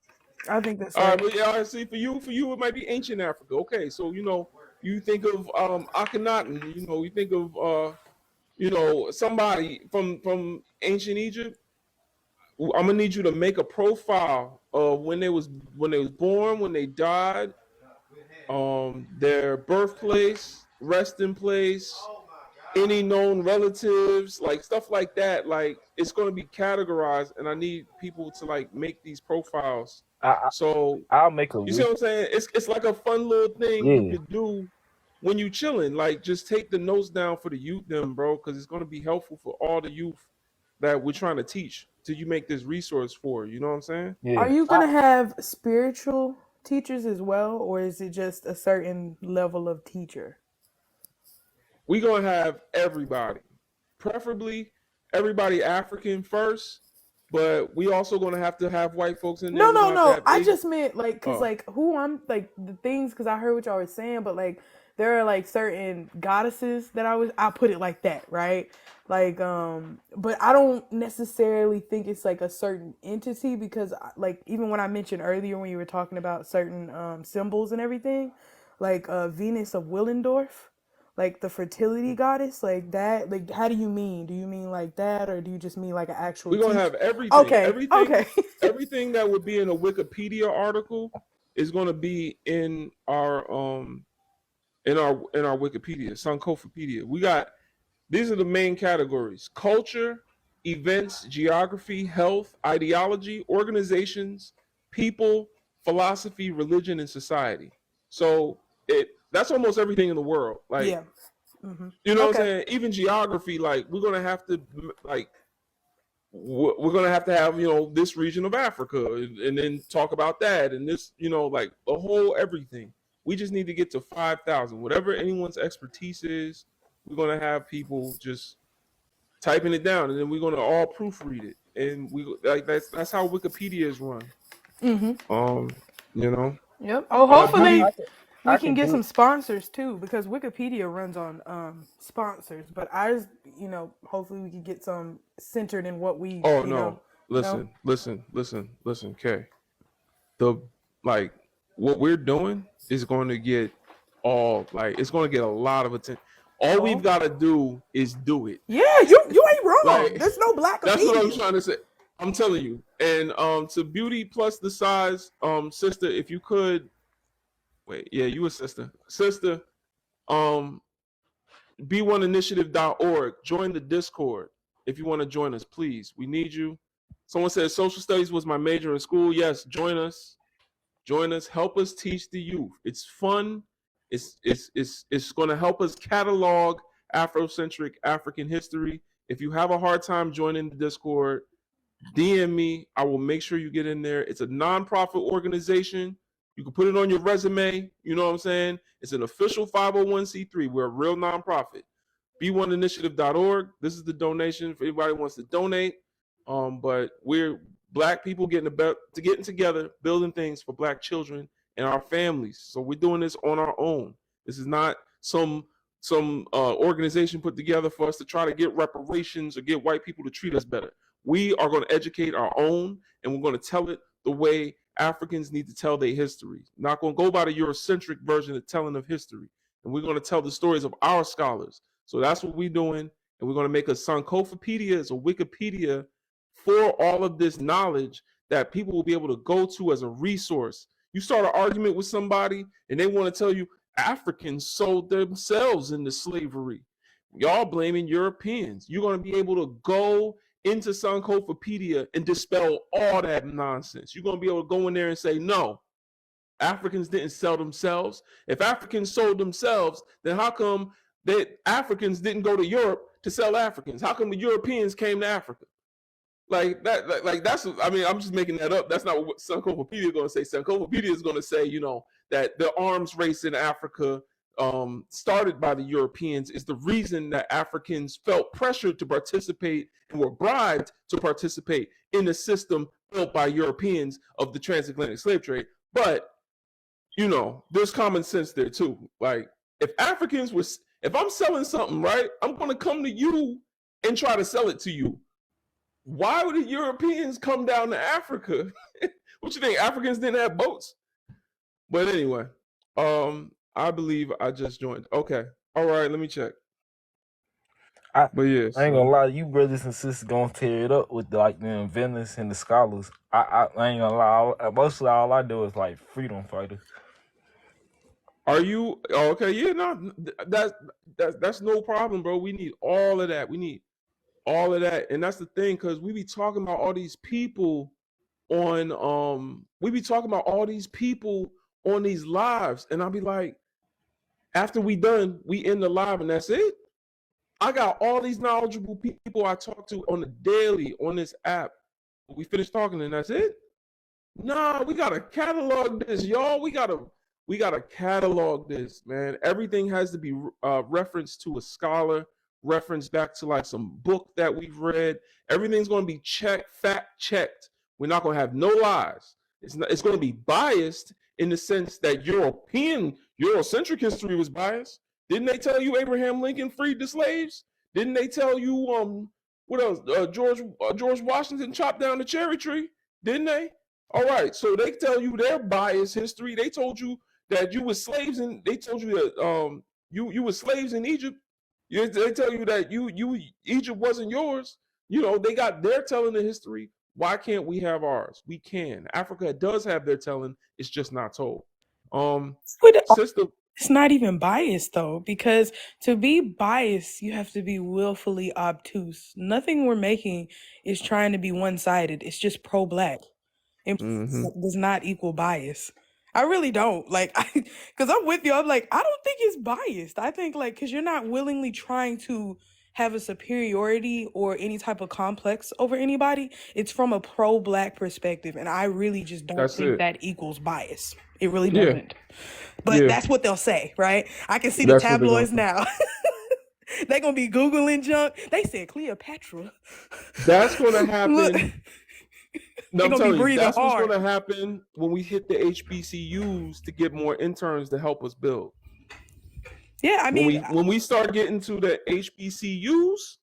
I think that's All right, right. but yeah, I see for you, it might be ancient Africa. Okay, so you think of Akhenaten. You think of somebody from ancient Egypt. I'm gonna need you to make a profile of when they was born, when they died, their birthplace, resting place, any known relatives, like stuff like that. Like it's going to be categorized, and I need people to like make these profiles. I So I'll make a you see list. what I'm saying? It's like a fun little thing you Yeah, could do when you chilling. Like just take the notes down for the youth, them bro, because it's going to be helpful for all the youth that we're trying to teach. Till you make this resource for, you know what I'm saying? Are yeah. you gonna have spiritual teachers as well, or is it just a certain level of teacher? We're gonna have everybody, preferably everybody African first, but we also gonna have to have white folks in there. No, We're no, gonna have to no. have I Asian. just meant like, cause Oh, like who I'm like the things, cause I heard what y'all were saying, but like there are like certain goddesses that I put it like that, right? Like but I don't necessarily think it's like a certain entity because like even when I mentioned earlier when you were talking about certain symbols and everything, like Venus of Willendorf, like the fertility goddess, like that. Like how do you mean? Do you mean like that, or do you just mean like an actual we're gonna teacher? have everything, Okay, okay. everything that would be in a Wikipedia article is gonna be in our Wikipedia, Sankofapedia. We got these are the main categories: culture, events, geography, health, ideology, organizations, people, philosophy, religion, and society. So that's almost everything in the world. Like, Yeah. Hmm. you know what I'm Okay. saying? Even geography, like we're gonna have to like we're gonna have to have this region of Africa, and then talk about that, and this like the whole everything. We just need to get to 5,000. Whatever anyone's expertise is, we're gonna have people just typing it down, and then we're gonna all proofread it, and we like that's how Wikipedia is run. Hmm. Um, you know, Yep. Oh, I Beauty. hopefully we I can can get do some it. sponsors too, because Wikipedia runs on sponsors. But ours, hopefully we can get some centered in what we, Oh no, no. listen, Kay. The like what we're doing is going to get it's going to get a lot of attention. All we've Oh, got to do is do it. yeah. You ain't wrong. Like There's no that's what I'm Blackopedia. trying to say. I'm telling you. And to Beauty plus the size, sister, if you could wait, yeah, you a sister, um, b1initiative.org. Join the Discord if you want to join us, please. We need you. Someone said social studies was my major in school. Yes, join us. Join us. Help us teach the youth. It's fun. It's going to help us catalog Afrocentric African history. If you have a hard time joining the Discord, DM me. I will make sure you get in there. It's a nonprofit organization. You can put it on your resume. You know what I'm saying? It's an official 501c3. We're a real nonprofit. B1initiative.org. This is the donation for anybody who wants to donate. But we're Black people getting together, building things for Black children and our families. So we're doing this on our own. This is not some organization put together for us to try to get reparations or get white people to treat us better. We are going to educate our own, and we're going to tell it the way Africans need to tell their history. Not going to go by the Eurocentric version of telling of history. And we're going to tell the stories of our scholars. So that's what we're doing. And we're going to make a Sankofapedia, it's a Wikipedia for all of this knowledge that people will be able to go to as a resource. You start an argument with somebody and they want to tell you Africans sold themselves into slavery. Y'all blaming Europeans. You're going to be able to go into Sankofapedia and dispel all that nonsense. You're going to be able to go in there and say, no, Africans didn't sell themselves. If Africans sold themselves, then how come that Africans didn't go to Europe to sell Africans? How come the Europeans came to Africa? Like that, like that's. I mean, I'm just making that up. That's not what Sankofapedia is going to say. Sankofapedia is going to say, that the arms race in Africa, started by the Europeans, is the reason that Africans felt pressured to participate and were bribed to participate in the system built by Europeans of the transatlantic slave trade. But there's common sense there too. Like if I'm selling something, right, I'm going to come to you and try to sell it to you. Why would the Europeans come down to Africa What you think? Africans didn't have boats? But anyway, I believe I just joined. Okay. All right, let me check. But yeah, I ain't gonna lie, you brothers and sisters gonna tear it up with like the inventors and the scholars. I ain't gonna lie, mostly all I do is like freedom fighters. Are you okay? Yeah, no, that's no problem, bro. We need all of that. We need all of that, and that's the thing, because we be talking about all these people on we be talking about all these people on these lives, and I'll be like, after we done, we end the live, and that's it. I got all these knowledgeable people I talk to on the daily on this app. We finish talking, and that's it. Nah, we gotta catalog this, y'all. We gotta catalog this, man. Everything has to be referenced to a scholar, referenced back to like some book that we've read. Everything's gonna be fact checked. We're not gonna have no lies. It's gonna be biased in the sense that Eurocentric history was biased. Didn't they tell you Abraham Lincoln freed the slaves? Didn't they tell you what else? George Washington chopped down the cherry tree? Didn't they? All right, so they tell you their biased history. They told you that you were slaves, and they told you that you were slaves in Egypt. They tell you that Egypt wasn't yours. You know, they're telling the history. Why can't we have ours? We can. Africa does have their telling. It's just not told. Sister, it's not even biased though, because to be biased, you have to be willfully obtuse. Nothing we're making is trying to be one-sided. It's just pro-black. And does not equal bias. I really don't. Like, because I'm with you. I'm like, I don't think it's biased. I think like, because you're not willingly trying to have a superiority or any type of complex over anybody. It's from a pro-black perspective, and I really just don't think that equals bias. It really doesn't. But that's what they'll say, right? I can see the tabloids now. They're gonna be Googling junk. They said Cleopatra. That's gonna happen. No, I'm telling you, that's hard. what's gonna happen when we hit the HBCUs to get more interns to help us build. Yeah, I mean, when we start getting to the HBCUs,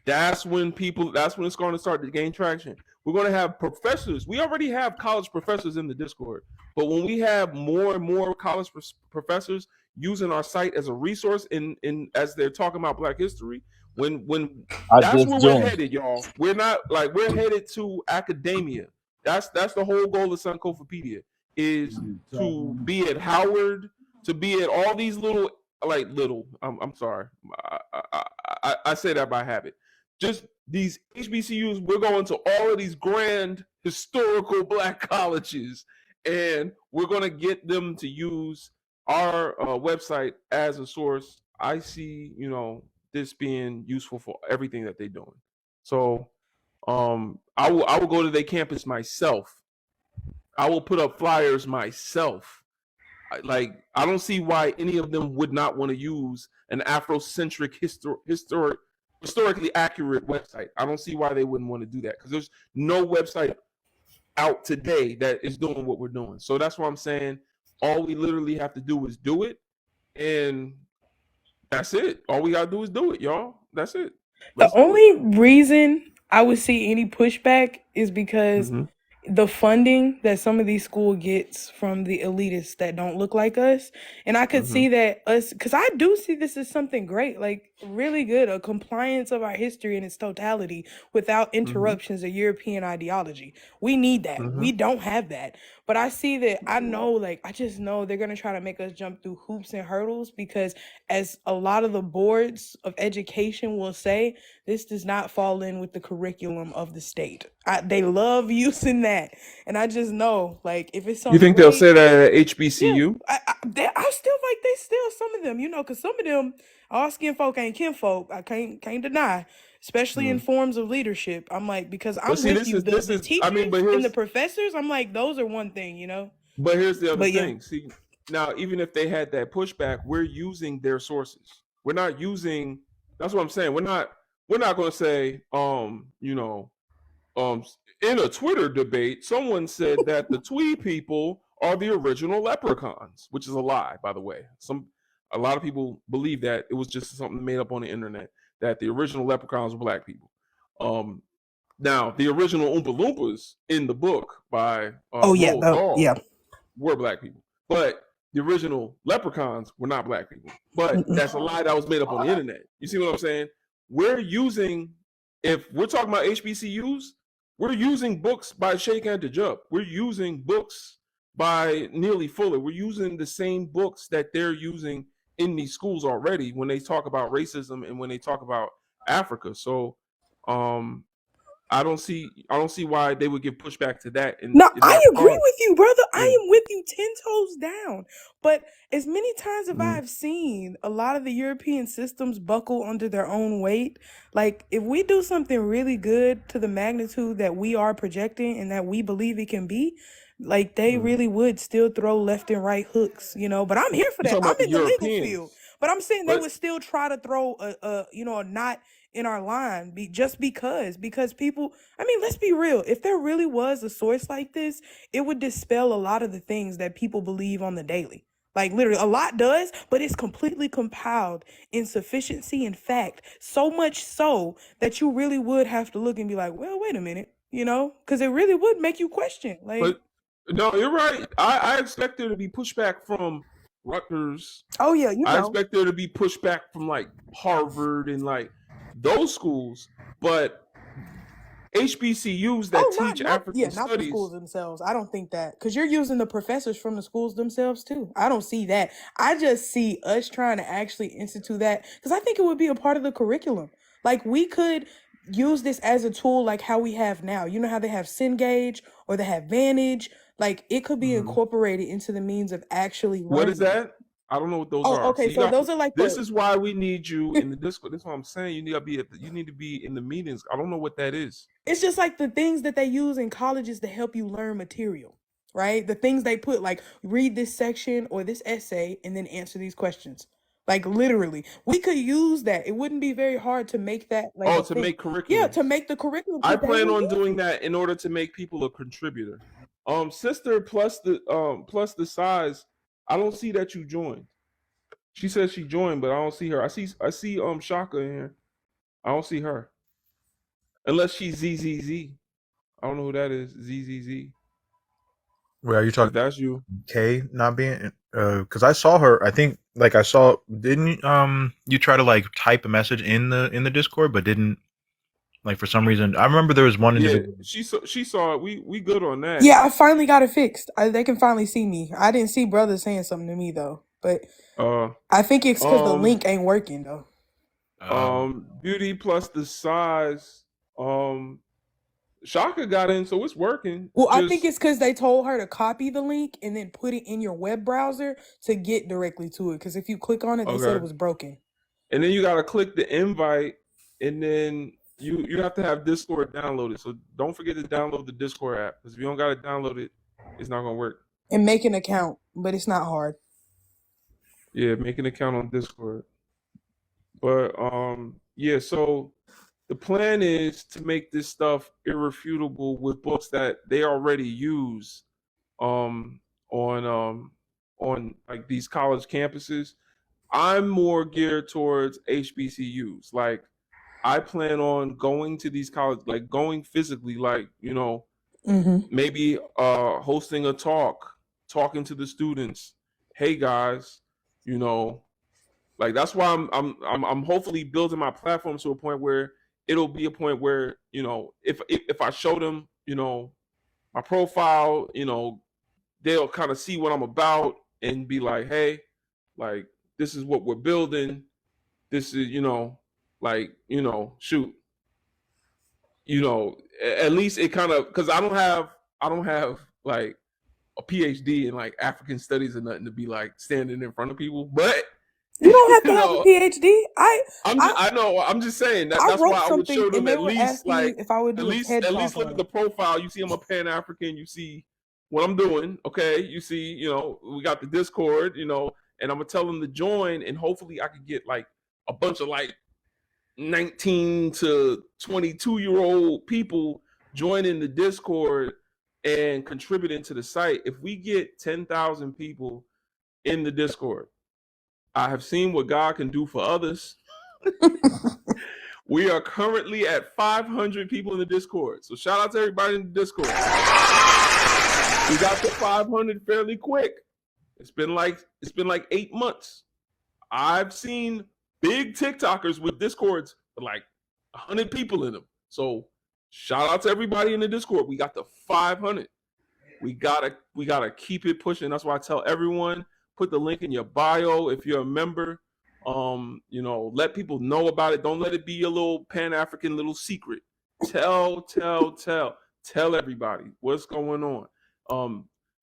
that's when it's going to start to gain traction. We're going to have professors. We already have college professors in the Discord, but when we have more and more college professors using our site as a resource in as they're talking about Black history, when that's where we're headed, y'all. We're headed to academia. That's the whole goal of Sankofapedia, is to be at Howard, to be at all these I'm sorry, I say that by habit. Just these HBCUs, we're going to all of these grand historical Black colleges, and we're going to get them to use our website as a source. I see, this being useful for everything that they're doing. So, I will go to their campus myself. I will put up flyers myself. I don't see why any of them would not want to use an Afrocentric historically accurate website. I don't see why they wouldn't want to do that, because there's no website out today that is doing what we're doing. So that's what I'm saying. All we literally have to do is do it, and that's it. All we gotta do is do it, y'all. That's it. The only reason I would see any pushback is because the funding that some of these schools gets from the elitists that don't look like us. And I could see that because I do see this as something great, like really good, a compliance of our history in its totality without interruptions of European ideology. We need that. We don't have that. But I see that, I just know they're going to try to make us jump through hoops and hurdles, because as a lot of the boards of education will say, this does not fall in with the curriculum of the state. They love using that. And I just know, like, if it's something you think they'll say that at HBCU? Yeah, I still like they still some of them, because some of them, all skin folk ain't kinfolk. I can't deny, especially in forms of leadership. I'm like, because I'm with you. The teachers and the professors, I'm like, those are one thing, But here's the other thing. See, now, even if they had that pushback, we're using their sources. We're not using. That's what I'm saying. We're not going to say, in a Twitter debate, someone said that the Tweed people are the original leprechauns, which is a lie, by the way. A lot of people believe that it was just something made up on the internet, that the original leprechauns were Black people. Now, the original Oompa Loompas in the book by Oh yeah, Roald Dahl yeah. were black people, but the original leprechauns were not black people. But that's a lie that was made up on the internet. You see what I'm saying? We're using, if we're talking about HBCUs, we're using books by Sheikh Anta Diop. We're using books by Neely Fuller. We're using the same books that they're using in these schools already when they talk about racism and when they talk about Africa. So I don't see why they would give pushback to that. And No, I that's agree with you, brother. I Yeah. am with you 10 toes down. But as many times as I've seen a lot of the European systems buckle under their own weight, like if we do something really good to the magnitude that we are projecting and that we believe it can be, like they really would still throw left and right hooks, you know. But I'm here for You're that. talking I'm about the in the legal Europeans. field. But I'm saying they But- would still try to throw a knot in our line just because people, I mean, let's be real. If there really was a source like this, it would dispel a lot of the things that people believe on the daily. Like literally a lot does, but it's completely compiled in sufficiency and fact, so much so that you really would have to look and be like, well, wait a minute, you know, because it really would make you question. Like, But no, you're right. I expect there to be pushback from Rutgers. oh yeah, you I know. expect there to be pushback from like Harvard and like those schools, but HBCUs that teach African not the studies. schools themselves. I don't think that, because you're using the professors from the schools themselves too. I don't see that. I just see us trying to actually institute that, because I think it would be a part of the curriculum. Like we could use this as a tool, like how we have now. You know how they have Cengage or they have Vantage. Like it could be incorporated into the means of actually learning. What is that? I don't know what those are. Okay, so those are like this is why we need you in the Discord. That's what I'm saying. You need to be in the meetings. I don't know what that is. It's just like the things that they use in colleges to help you learn material, right? The things they put, like read this section or this essay and then answer these questions. Like literally, we could use that. It wouldn't be very hard to make that like make curriculum. Yeah, to make the curriculum. I plan on doing that in order to make people a contributor. Sister plus the size. I don't see that you joined. She says she joined, but I don't see her. I see Shaka in here. I don't see her. Unless she's ZZZ. I don't know who that is. ZZZ. Wait, are you talking? That's you. Kay not being because I saw her. I think like I saw. Didn't you try to like type a message in the Discord, but didn't like for some reason? I remember there was one individual. Yeah, she saw it. We good on that. Yeah, I finally got it fixed. They can finally see me. I didn't see brother saying something to me though, but I think it's because the link ain't working though. Beauty plus the size. Shaka got in, so it's working. Well, I think it's because they told her to copy the link and then put it in your web browser to get directly to it. Because if you click on it, they said it was broken. And then you gotta click the invite, and then you have to have Discord downloaded. So don't forget to download the Discord app, because if you don't gotta download it, it's not gonna work. And make an account, but it's not hard. Yeah, make an account on Discord. But yeah, so the plan is to make this stuff irrefutable with books that they already use on like these college campuses. I'm more geared towards HBCUs. Like I plan on going to these colleges, like going physically, like, you know, maybe hosting a talk, talking to the students. Hey guys, you know, like that's why I'm hopefully building my platform to a point where it'll be a point where, you know, if I show them, you know, my profile, you know, they'll kind of see what I'm about and be like, hey, like this is what we're building. This is, you know, like, you know, shoot, you know, at least it kind of, because I don't have like a PhD in like African studies or nothing to be like standing in front of people, but you don't have to have a PhD. I know. I'm just saying that's why I would show them at least like if I would do at least look at the profile. You see, I'm a Pan African. You see what I'm doing. Okay, you see, you know, we got the Discord. You know, and I'm gonna tell them to join, and hopefully I could get like a bunch of like 19 to 22-year-old people joining the Discord and contributing to the site. If we get 10,000 people in the Discord, I have seen what God can do for others. We are currently at 500 people in the Discord. So shout out to everybody in the Discord. We got to 500 fairly quick. It's been like 8 months. I've seen big TikTokers with Discords with like 100 people in them. So shout out to everybody in the Discord. We got to 500. We gotta keep it pushing. That's why I tell everyone, put the link in your bio if you're a member. Let people know about it. Don't let it be a little Pan-African little secret. Tell everybody what's going on.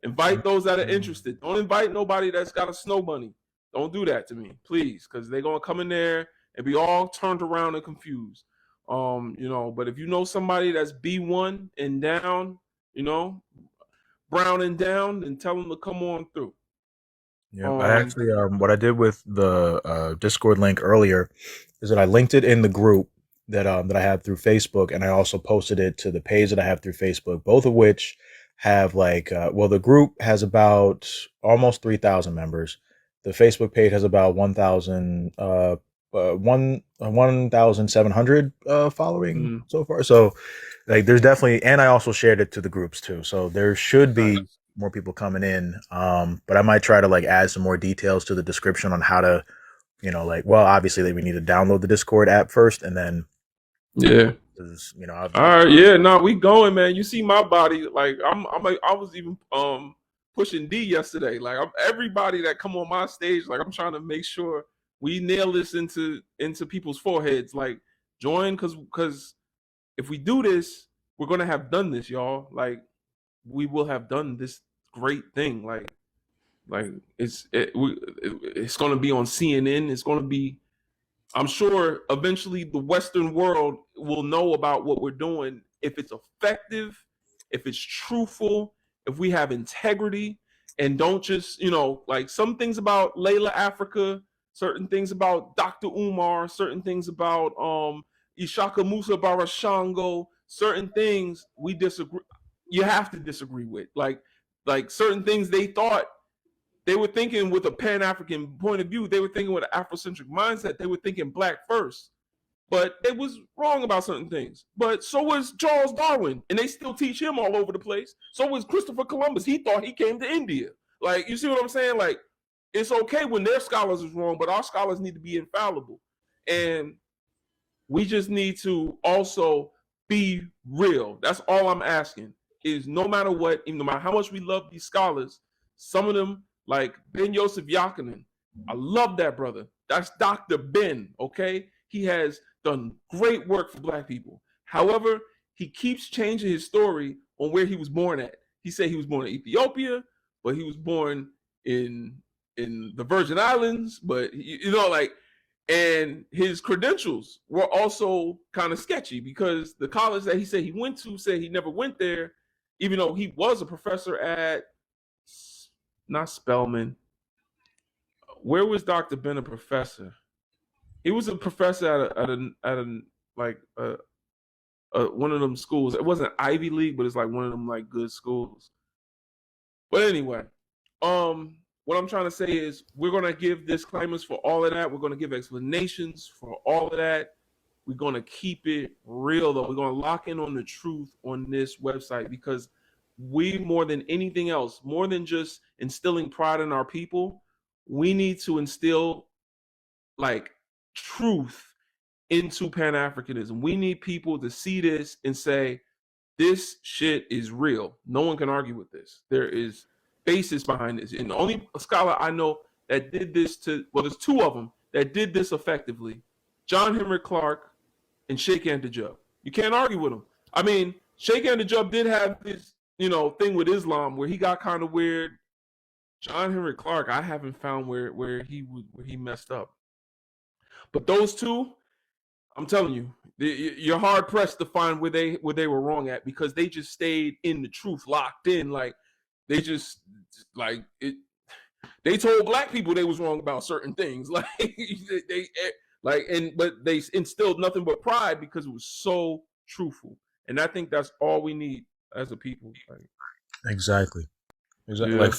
Invite those that are interested. Don't invite nobody that's got a snow bunny. Don't do that to me, please, because they're gonna come in there and be all turned around and confused. But if you know somebody that's B1 and down, brown and down, then tell them to come on through. Yeah, I actually, what I did with the Discord link earlier is that I linked it in the group that I have through Facebook, and I also posted it to the page that I have through Facebook, both of which have the group has about almost 3,000 members. The Facebook page has about 1,700 following so far. So there's definitely, and I also shared it to the groups too. So there should be more people coming in. But I might try to add some more details to the description on how to, obviously we need to download the Discord app first, and then all right, we going, man. You see my body, I was even pushing D yesterday. Everybody that come on my stage, I'm trying to make sure we nail this into people's foreheads. Join, because if we do this, we're gonna have done this, y'all. We will have done this great thing. It's gonna be on CNN. It's gonna be, I'm sure eventually the Western world will know about what we're doing, if it's effective, if it's truthful, if we have integrity, and don't just, some things about Layla Africa, certain things about Dr. Umar, certain things about Ishaka Musa Barashango, certain things we disagree. You have to disagree with. Certain things they thought, they were thinking with a Pan-African point of view. They were thinking with an Afrocentric mindset. They were thinking black first. But they was wrong about certain things. But so was Charles Darwin, and they still teach him all over the place. So was Christopher Columbus. He thought he came to India. You see what I'm saying? It's okay when their scholars is wrong, but our scholars need to be infallible. And we just need to also be real. That's all I'm asking, is no matter what, no matter how much we love these scholars, some of them, like Ben Yosef Yakinen, I love that brother. That's Dr. Ben, okay? He has done great work for black people. However, he keeps changing his story on where he was born at. He said he was born in Ethiopia, but he was born in the Virgin Islands, but and his credentials were also kind of sketchy, because the college that he said he went to said he never went there, even though he was a professor at, not Spelman. Where was Dr. Ben a professor? He was a professor at one of them schools. It wasn't Ivy League, but it's one of them good schools. But anyway, what I'm trying to say is we're gonna give disclaimers for all of that. We're gonna give explanations for all of that. We're gonna keep it real, though. We're gonna lock in on the truth on this website, because we, more than anything else, more than just instilling pride in our people, we need to instill truth into Pan-Africanism. We need people to see this and say, this shit is real. No one can argue with this. There is basis behind this. And the only scholar I know that did this there's two of them that did this effectively: John Henry Clark and Sheikh Anta Diop. You can't argue with them. I mean, Sheikh Anta Diop did have this thing with Islam where he got kind of weird. John Henry Clark, I haven't found where he messed up. But those two, I'm telling you, you're hard pressed to find where they were wrong at, because they just stayed in the truth, locked in. They just they told black people they was wrong about certain things. But they instilled nothing but pride because it was so truthful. And I think that's all we need as a people. Exactly. Yeah.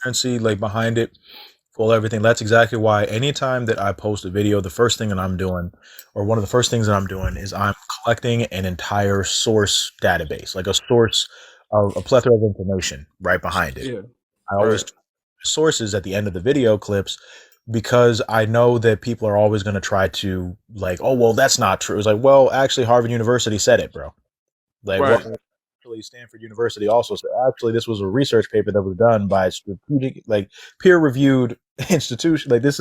And see behind it, Well, everything. That's exactly why anytime that I post a video, the first thing that I'm doing, or one of the first things that I'm doing, is I'm collecting an entire source database, like a source of a plethora of information right behind it. Yeah. I always Right. sources at the end of the video clips because I know that people are always going to try to like, oh, well, that's not true. It's like, well, actually, Harvard University said it, bro. Like, Right. well, actually, Stanford University also said, actually, this was a research paper that was done by a strategic, like, peer-reviewed institution. Like, this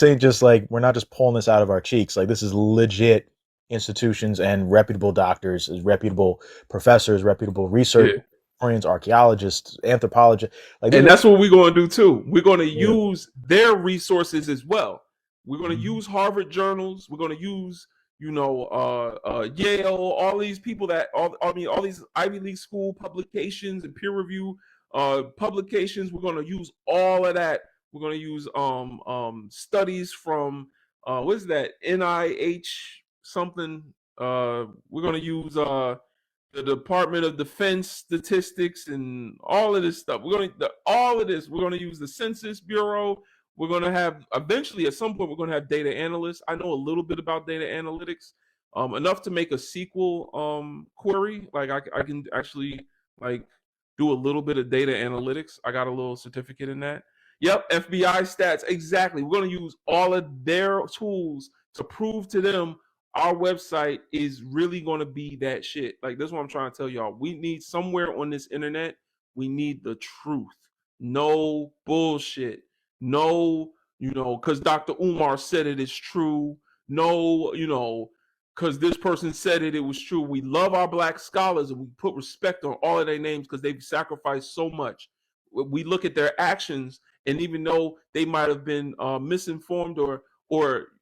ain't just like, we're not just pulling this out of our cheeks. Like, this is legit institutions and reputable doctors, reputable professors, reputable research Yeah. historians, archaeologists, anthropologists. Like, these And are that's what we're going to do too. We're going to yeah. use their resources as well. We're going to Mhm. use Harvard journals. We're going to use, Yale, all these people all these Ivy League school publications and peer review publications. We're going to use all of that. We're going to use studies from what is that, NIH something. We're going to use the Department of Defense statistics and all of this stuff. All of this. We're going to use the Census Bureau. We're going to have eventually at some point we're going to have data analysts. I know a little bit about data analytics, enough to make a SQL query. Like I can actually like do a little bit of data analytics. I got a little certificate in that. Yep, FBI stats. Exactly. We're going to use all of their tools to prove to them our website is really going to be that shit. Like, this is what I'm trying to tell y'all. We need somewhere on this internet, we need the truth. No bullshit. No, because Dr. Umar said it is true. No, because this person said it was true. We love our black scholars and we put respect on all of their names because they've sacrificed so much. We look at their actions, and even though they might have been misinformed or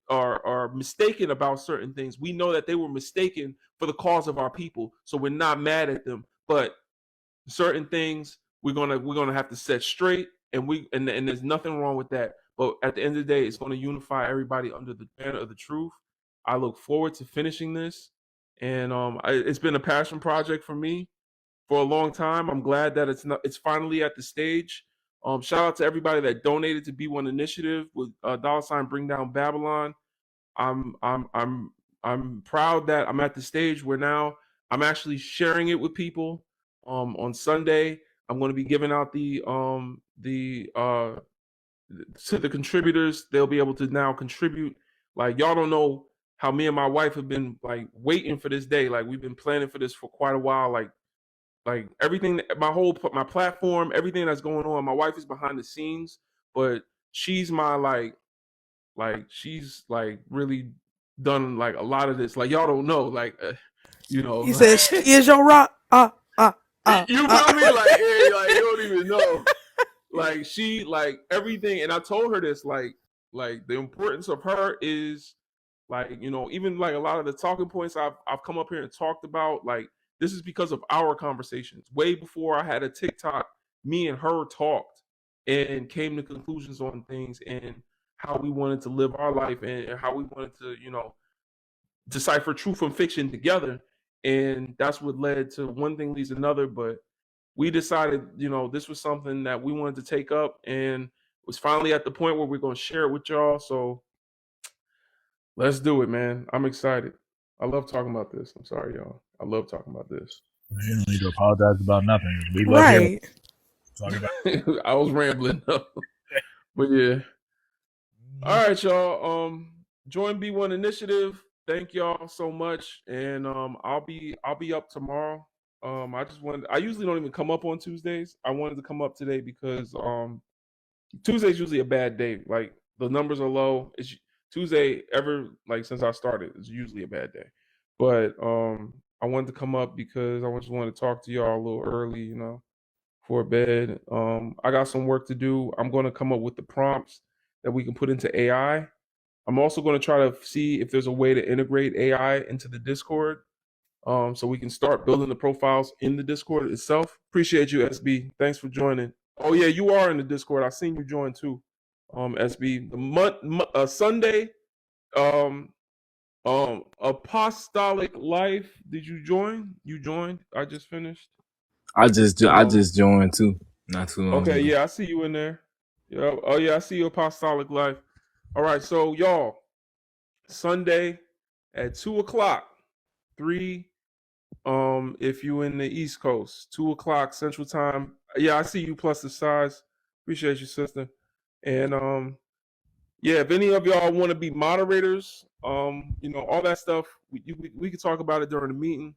are mistaken about certain things, we know that they were mistaken for the cause of our people. So we're not mad at them. But certain things we're gonna have to set straight, and there's nothing wrong with that. But at the end of the day, it's going to unify everybody under the banner of the truth. I look forward to finishing this, and it's been a passion project for me for a long time. I'm glad that it's finally at the stage. Shout out to everybody that donated to B1 Initiative with $ Bring Down Babylon. I'm I'm I'm I'm proud that I'm at the stage where now I'm actually sharing it with people. On Sunday, I'm going to be giving out the to the contributors. They'll be able to now contribute. Like, y'all don't know how me and my wife have been like waiting for this day. Like, we've been planning for this for quite a while. Like everything, my platform, everything that's going on. My wife is behind the scenes, but she's my she's like really done like a lot of this. Like, y'all don't know, He said, "She is your rock." you feel me? Like, yeah, like you don't even know. Like, she like everything, and I told her this. Like the importance of her is even like a lot of the talking points I've come up here and talked about. Like, this is because of our conversations. Way before I had a TikTok, me and her talked and came to conclusions on things and how we wanted to live our life and how we wanted to, decipher truth from fiction together. And that's what led to one thing leads to another. But we decided, this was something that we wanted to take up, and was finally at the point where we're going to share it with y'all. So let's do it, man. I'm excited. I love talking about this. I'm sorry, y'all. I love talking about this. You don't need to apologize about nothing. We love hearing Right. talking about. I was rambling, but yeah. All right, y'all. Join B1 Initiative. Thank y'all so much, and I'll be up tomorrow. I usually don't even come up on Tuesdays. I wanted to come up today because Tuesday's usually a bad day. Like, the numbers are low. It's Tuesday ever, like, since I started, it's usually a bad day. But I wanted to come up because I just wanted to talk to y'all a little early, for bed. I got some work to do. I'm going to come up with the prompts that we can put into AI. I'm also going to try to see if there's a way to integrate AI into the Discord, so we can start building the profiles in the Discord itself. Appreciate you, SB. Thanks for joining. Oh yeah, you are in the Discord. I seen you join too, SB. Sunday, Apostolic Life. Did you join? You joined. I just finished. I just joined too, not too long Okay, ago. yeah, I see you in there. Yeah. Oh yeah, I see your apostolic life. All right, so y'all, Sunday at 2 o'clock, 3 if you in the East Coast, 2 o'clock Central Time. Yeah, I see you plus the size. Appreciate you, sister. And yeah, if any of y'all want to be moderators, all that stuff, we can talk about it during the meeting.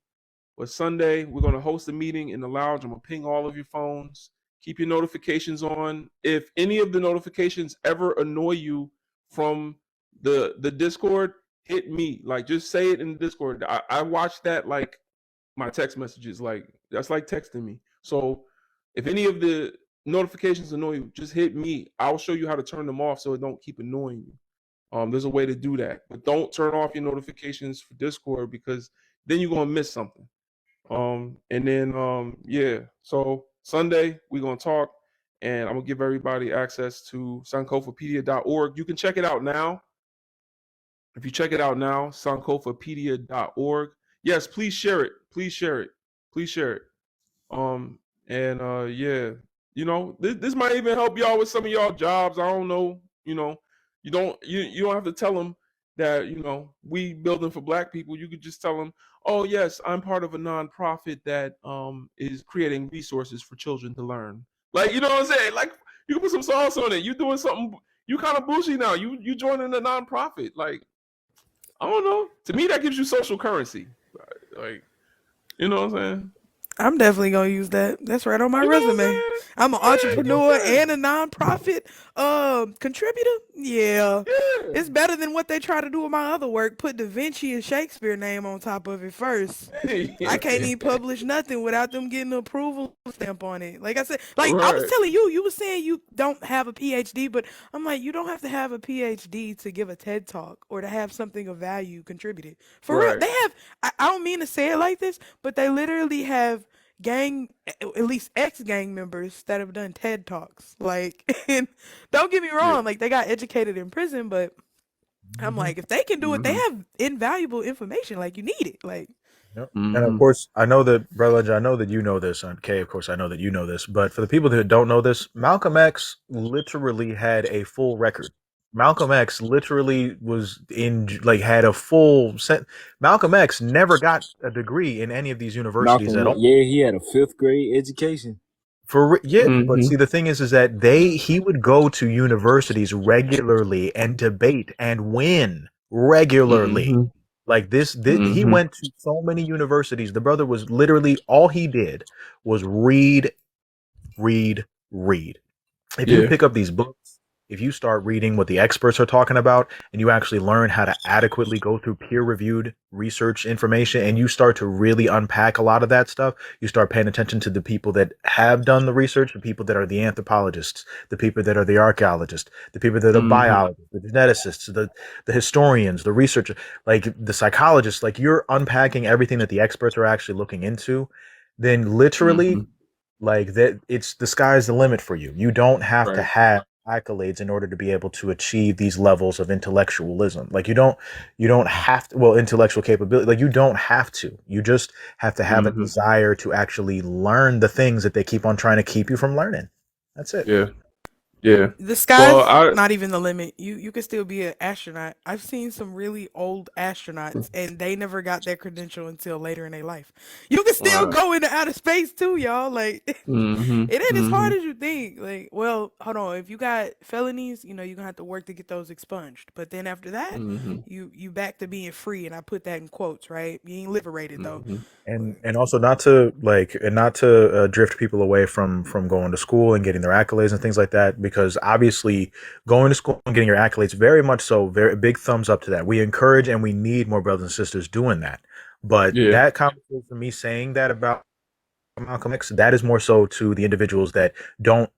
But Sunday, we're going to host a meeting in the lounge. I'm going to ping all of your phones. Keep your notifications on. If any of the notifications ever annoy you from the Discord, hit me. Like, just say it in the Discord. I watch that like my text messages. Like, that's like texting me. So if any of the notifications annoy you, just hit me. I'll show you how to turn them off so it don't keep annoying you. There's a way to do that. But don't turn off your notifications for Discord because then you're going to miss something. And then yeah, so Sunday we're gonna talk, and I'm gonna give everybody access to sankofapedia.org. You can check it out now. If you check it out now, sankofapedia.org. Yes, please share it. Please share it. Please share it. And yeah, this might even help y'all with some of y'all jobs. I don't know. You don't have to tell them that we building for Black people. You could just tell them, oh yes, I'm part of a nonprofit that is creating resources for children to learn. Like, you know what I'm saying? Like, you can put some sauce on it. You doing something. You kind of bougie now. You joining a nonprofit. Like, I don't know. To me, that gives you social currency. Like, you know what I'm saying? I'm definitely gonna use that. That's right on my You know what I'm resume. saying? I'm an Yeah, you know what entrepreneur I'm saying? and a nonprofit contributor. Yeah. Yeah. It's better than what they try to do with my other work. Put Da Vinci and Shakespeare name on top of it first. I can't even publish nothing without them getting an approval stamp on it. Like I said, like I was Right. telling you, you were saying you don't have a PhD, but I'm like, you don't have to have a PhD to give a TED talk or to have something of value contributed. For real, Right. they have. I don't mean to say it like this, but they literally have at least ex-gang members that have done TED talks. Like, and don't get me Yeah. wrong, like they got educated in prison, but I'm Mhm. like, if they can do it, they Mm-hmm. have invaluable information. Like, you need it. Like, Yep. And of Mm-hmm. course, I know that, Brother Legend, I know that you know this, and Kay, of course, I know that you know this, but for the people that don't know this, Malcolm X literally had a full record. Malcolm X literally was had a full set. Malcolm X never got a degree in any of these universities Malcolm, at all. yeah, he had a fifth grade education. Yeah, but Mm-hmm. see, the thing is that he would go to universities regularly and debate and win regularly. Mm-hmm. Like this, he Mm-hmm. went to so many universities. The brother was literally all he did was read, read, read. If you Yeah. pick up these books, if you start reading what the experts are talking about, and you actually learn how to adequately go through peer-reviewed research information, and you start to really unpack a lot of that stuff, you start paying attention to the people that have done the research, the people that are the anthropologists, the people that are the archaeologists, the people that are the Mm-hmm. biologists, the geneticists, the historians, the researchers, like the psychologists. Like, you're unpacking everything that the experts are actually looking into, then literally, Mm-hmm. like, that, it's the sky's the limit for you. You don't have to Right. have accolades in order to be able to achieve these levels of intellectualism. Like, you don't have to, well, intellectual capability, like, you don't have to. You just have to have a Mm-hmm. desire to actually learn the things that they keep on trying to keep you from learning. That's it. Yeah. Yeah. the Well, sky's I not even the limit. You could still be an astronaut. I've seen some really old astronauts, and they never got their credential until later in their life. You can still right. go into outer space too, y'all. Like, Mm-hmm. it ain't as Mm-hmm. hard as you think. Like, well, hold on. If you got felonies, you're gonna have to work to get those expunged. But then after that, Mm-hmm. you back to being free, and I put that in quotes, right? You ain't liberated though. Mm-hmm. And also, not to drift people away from going to school and getting their accolades and things like that, because obviously going to school and getting your accolades, very much so, very big thumbs up to that. We encourage and we need more brothers and sisters doing that. But Yeah. that conversation, me saying that about Malcolm X, that is more so to the individuals don't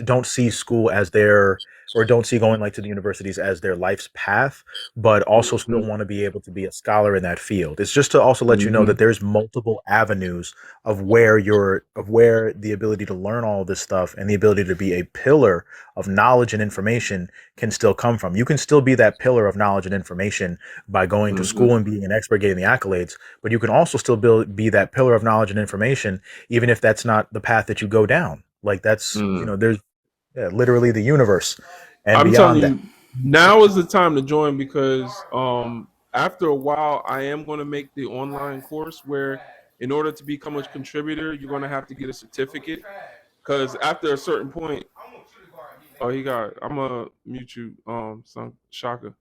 don't see school as their, or don't see going, like, to the universities as their life's path, but also Mm-hmm. still want to be able to be a scholar in that field. It's just to also let you know Mm-hmm. that there's multiple avenues of where the ability to learn all this stuff and the ability to be a pillar of knowledge and information can still come from. You can still be that pillar of knowledge and information by going to Mm-hmm. school and being an expert, getting the accolades, but you can also still be that pillar of knowledge and information, even if that's not the path that you go down. Like, that's, Mm-hmm. there's Yeah, literally the universe and I'm beyond telling that. you, now is the time to join because after a while, I am going to make the online course where, in order to become a contributor, you're going to have to get a certificate. Because after a certain point, oh, he got it. I'm gonna mute you, son, Shaka.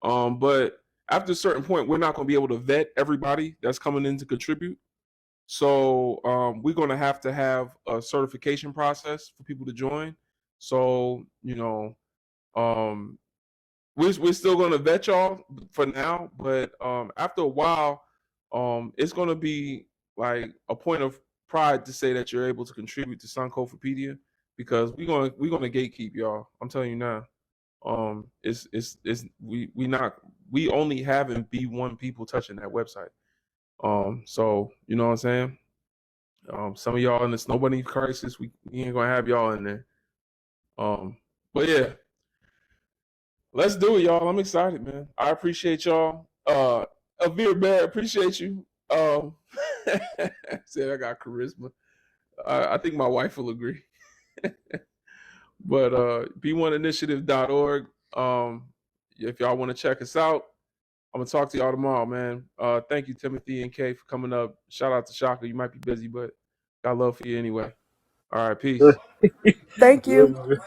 But after a certain point, we're not going to be able to vet everybody that's coming in to contribute. So we're going to have a certification process for people to join. So um, we're still going to vet y'all for now, but after a while, it's going to be like a point of pride to say that you're able to contribute to Sunkofapedia because we're gonna gatekeep y'all. I'm telling you now. It's we only having B1 people touching that website. So you know what I'm saying. Some of y'all in the snowbunny crisis, we ain't gonna have y'all in there. But yeah, let's do it, y'all. I'm excited, man. I appreciate y'all. Avir Bear, appreciate you. Said I got charisma. I think my wife will agree. But b1initiative.org. If y'all want to check us out, I'm gonna talk to y'all tomorrow, man. Thank you, Timothy and Kay, for coming up. Shout out to Shaka. You might be busy, but got love for you anyway. All right, peace. Thank you.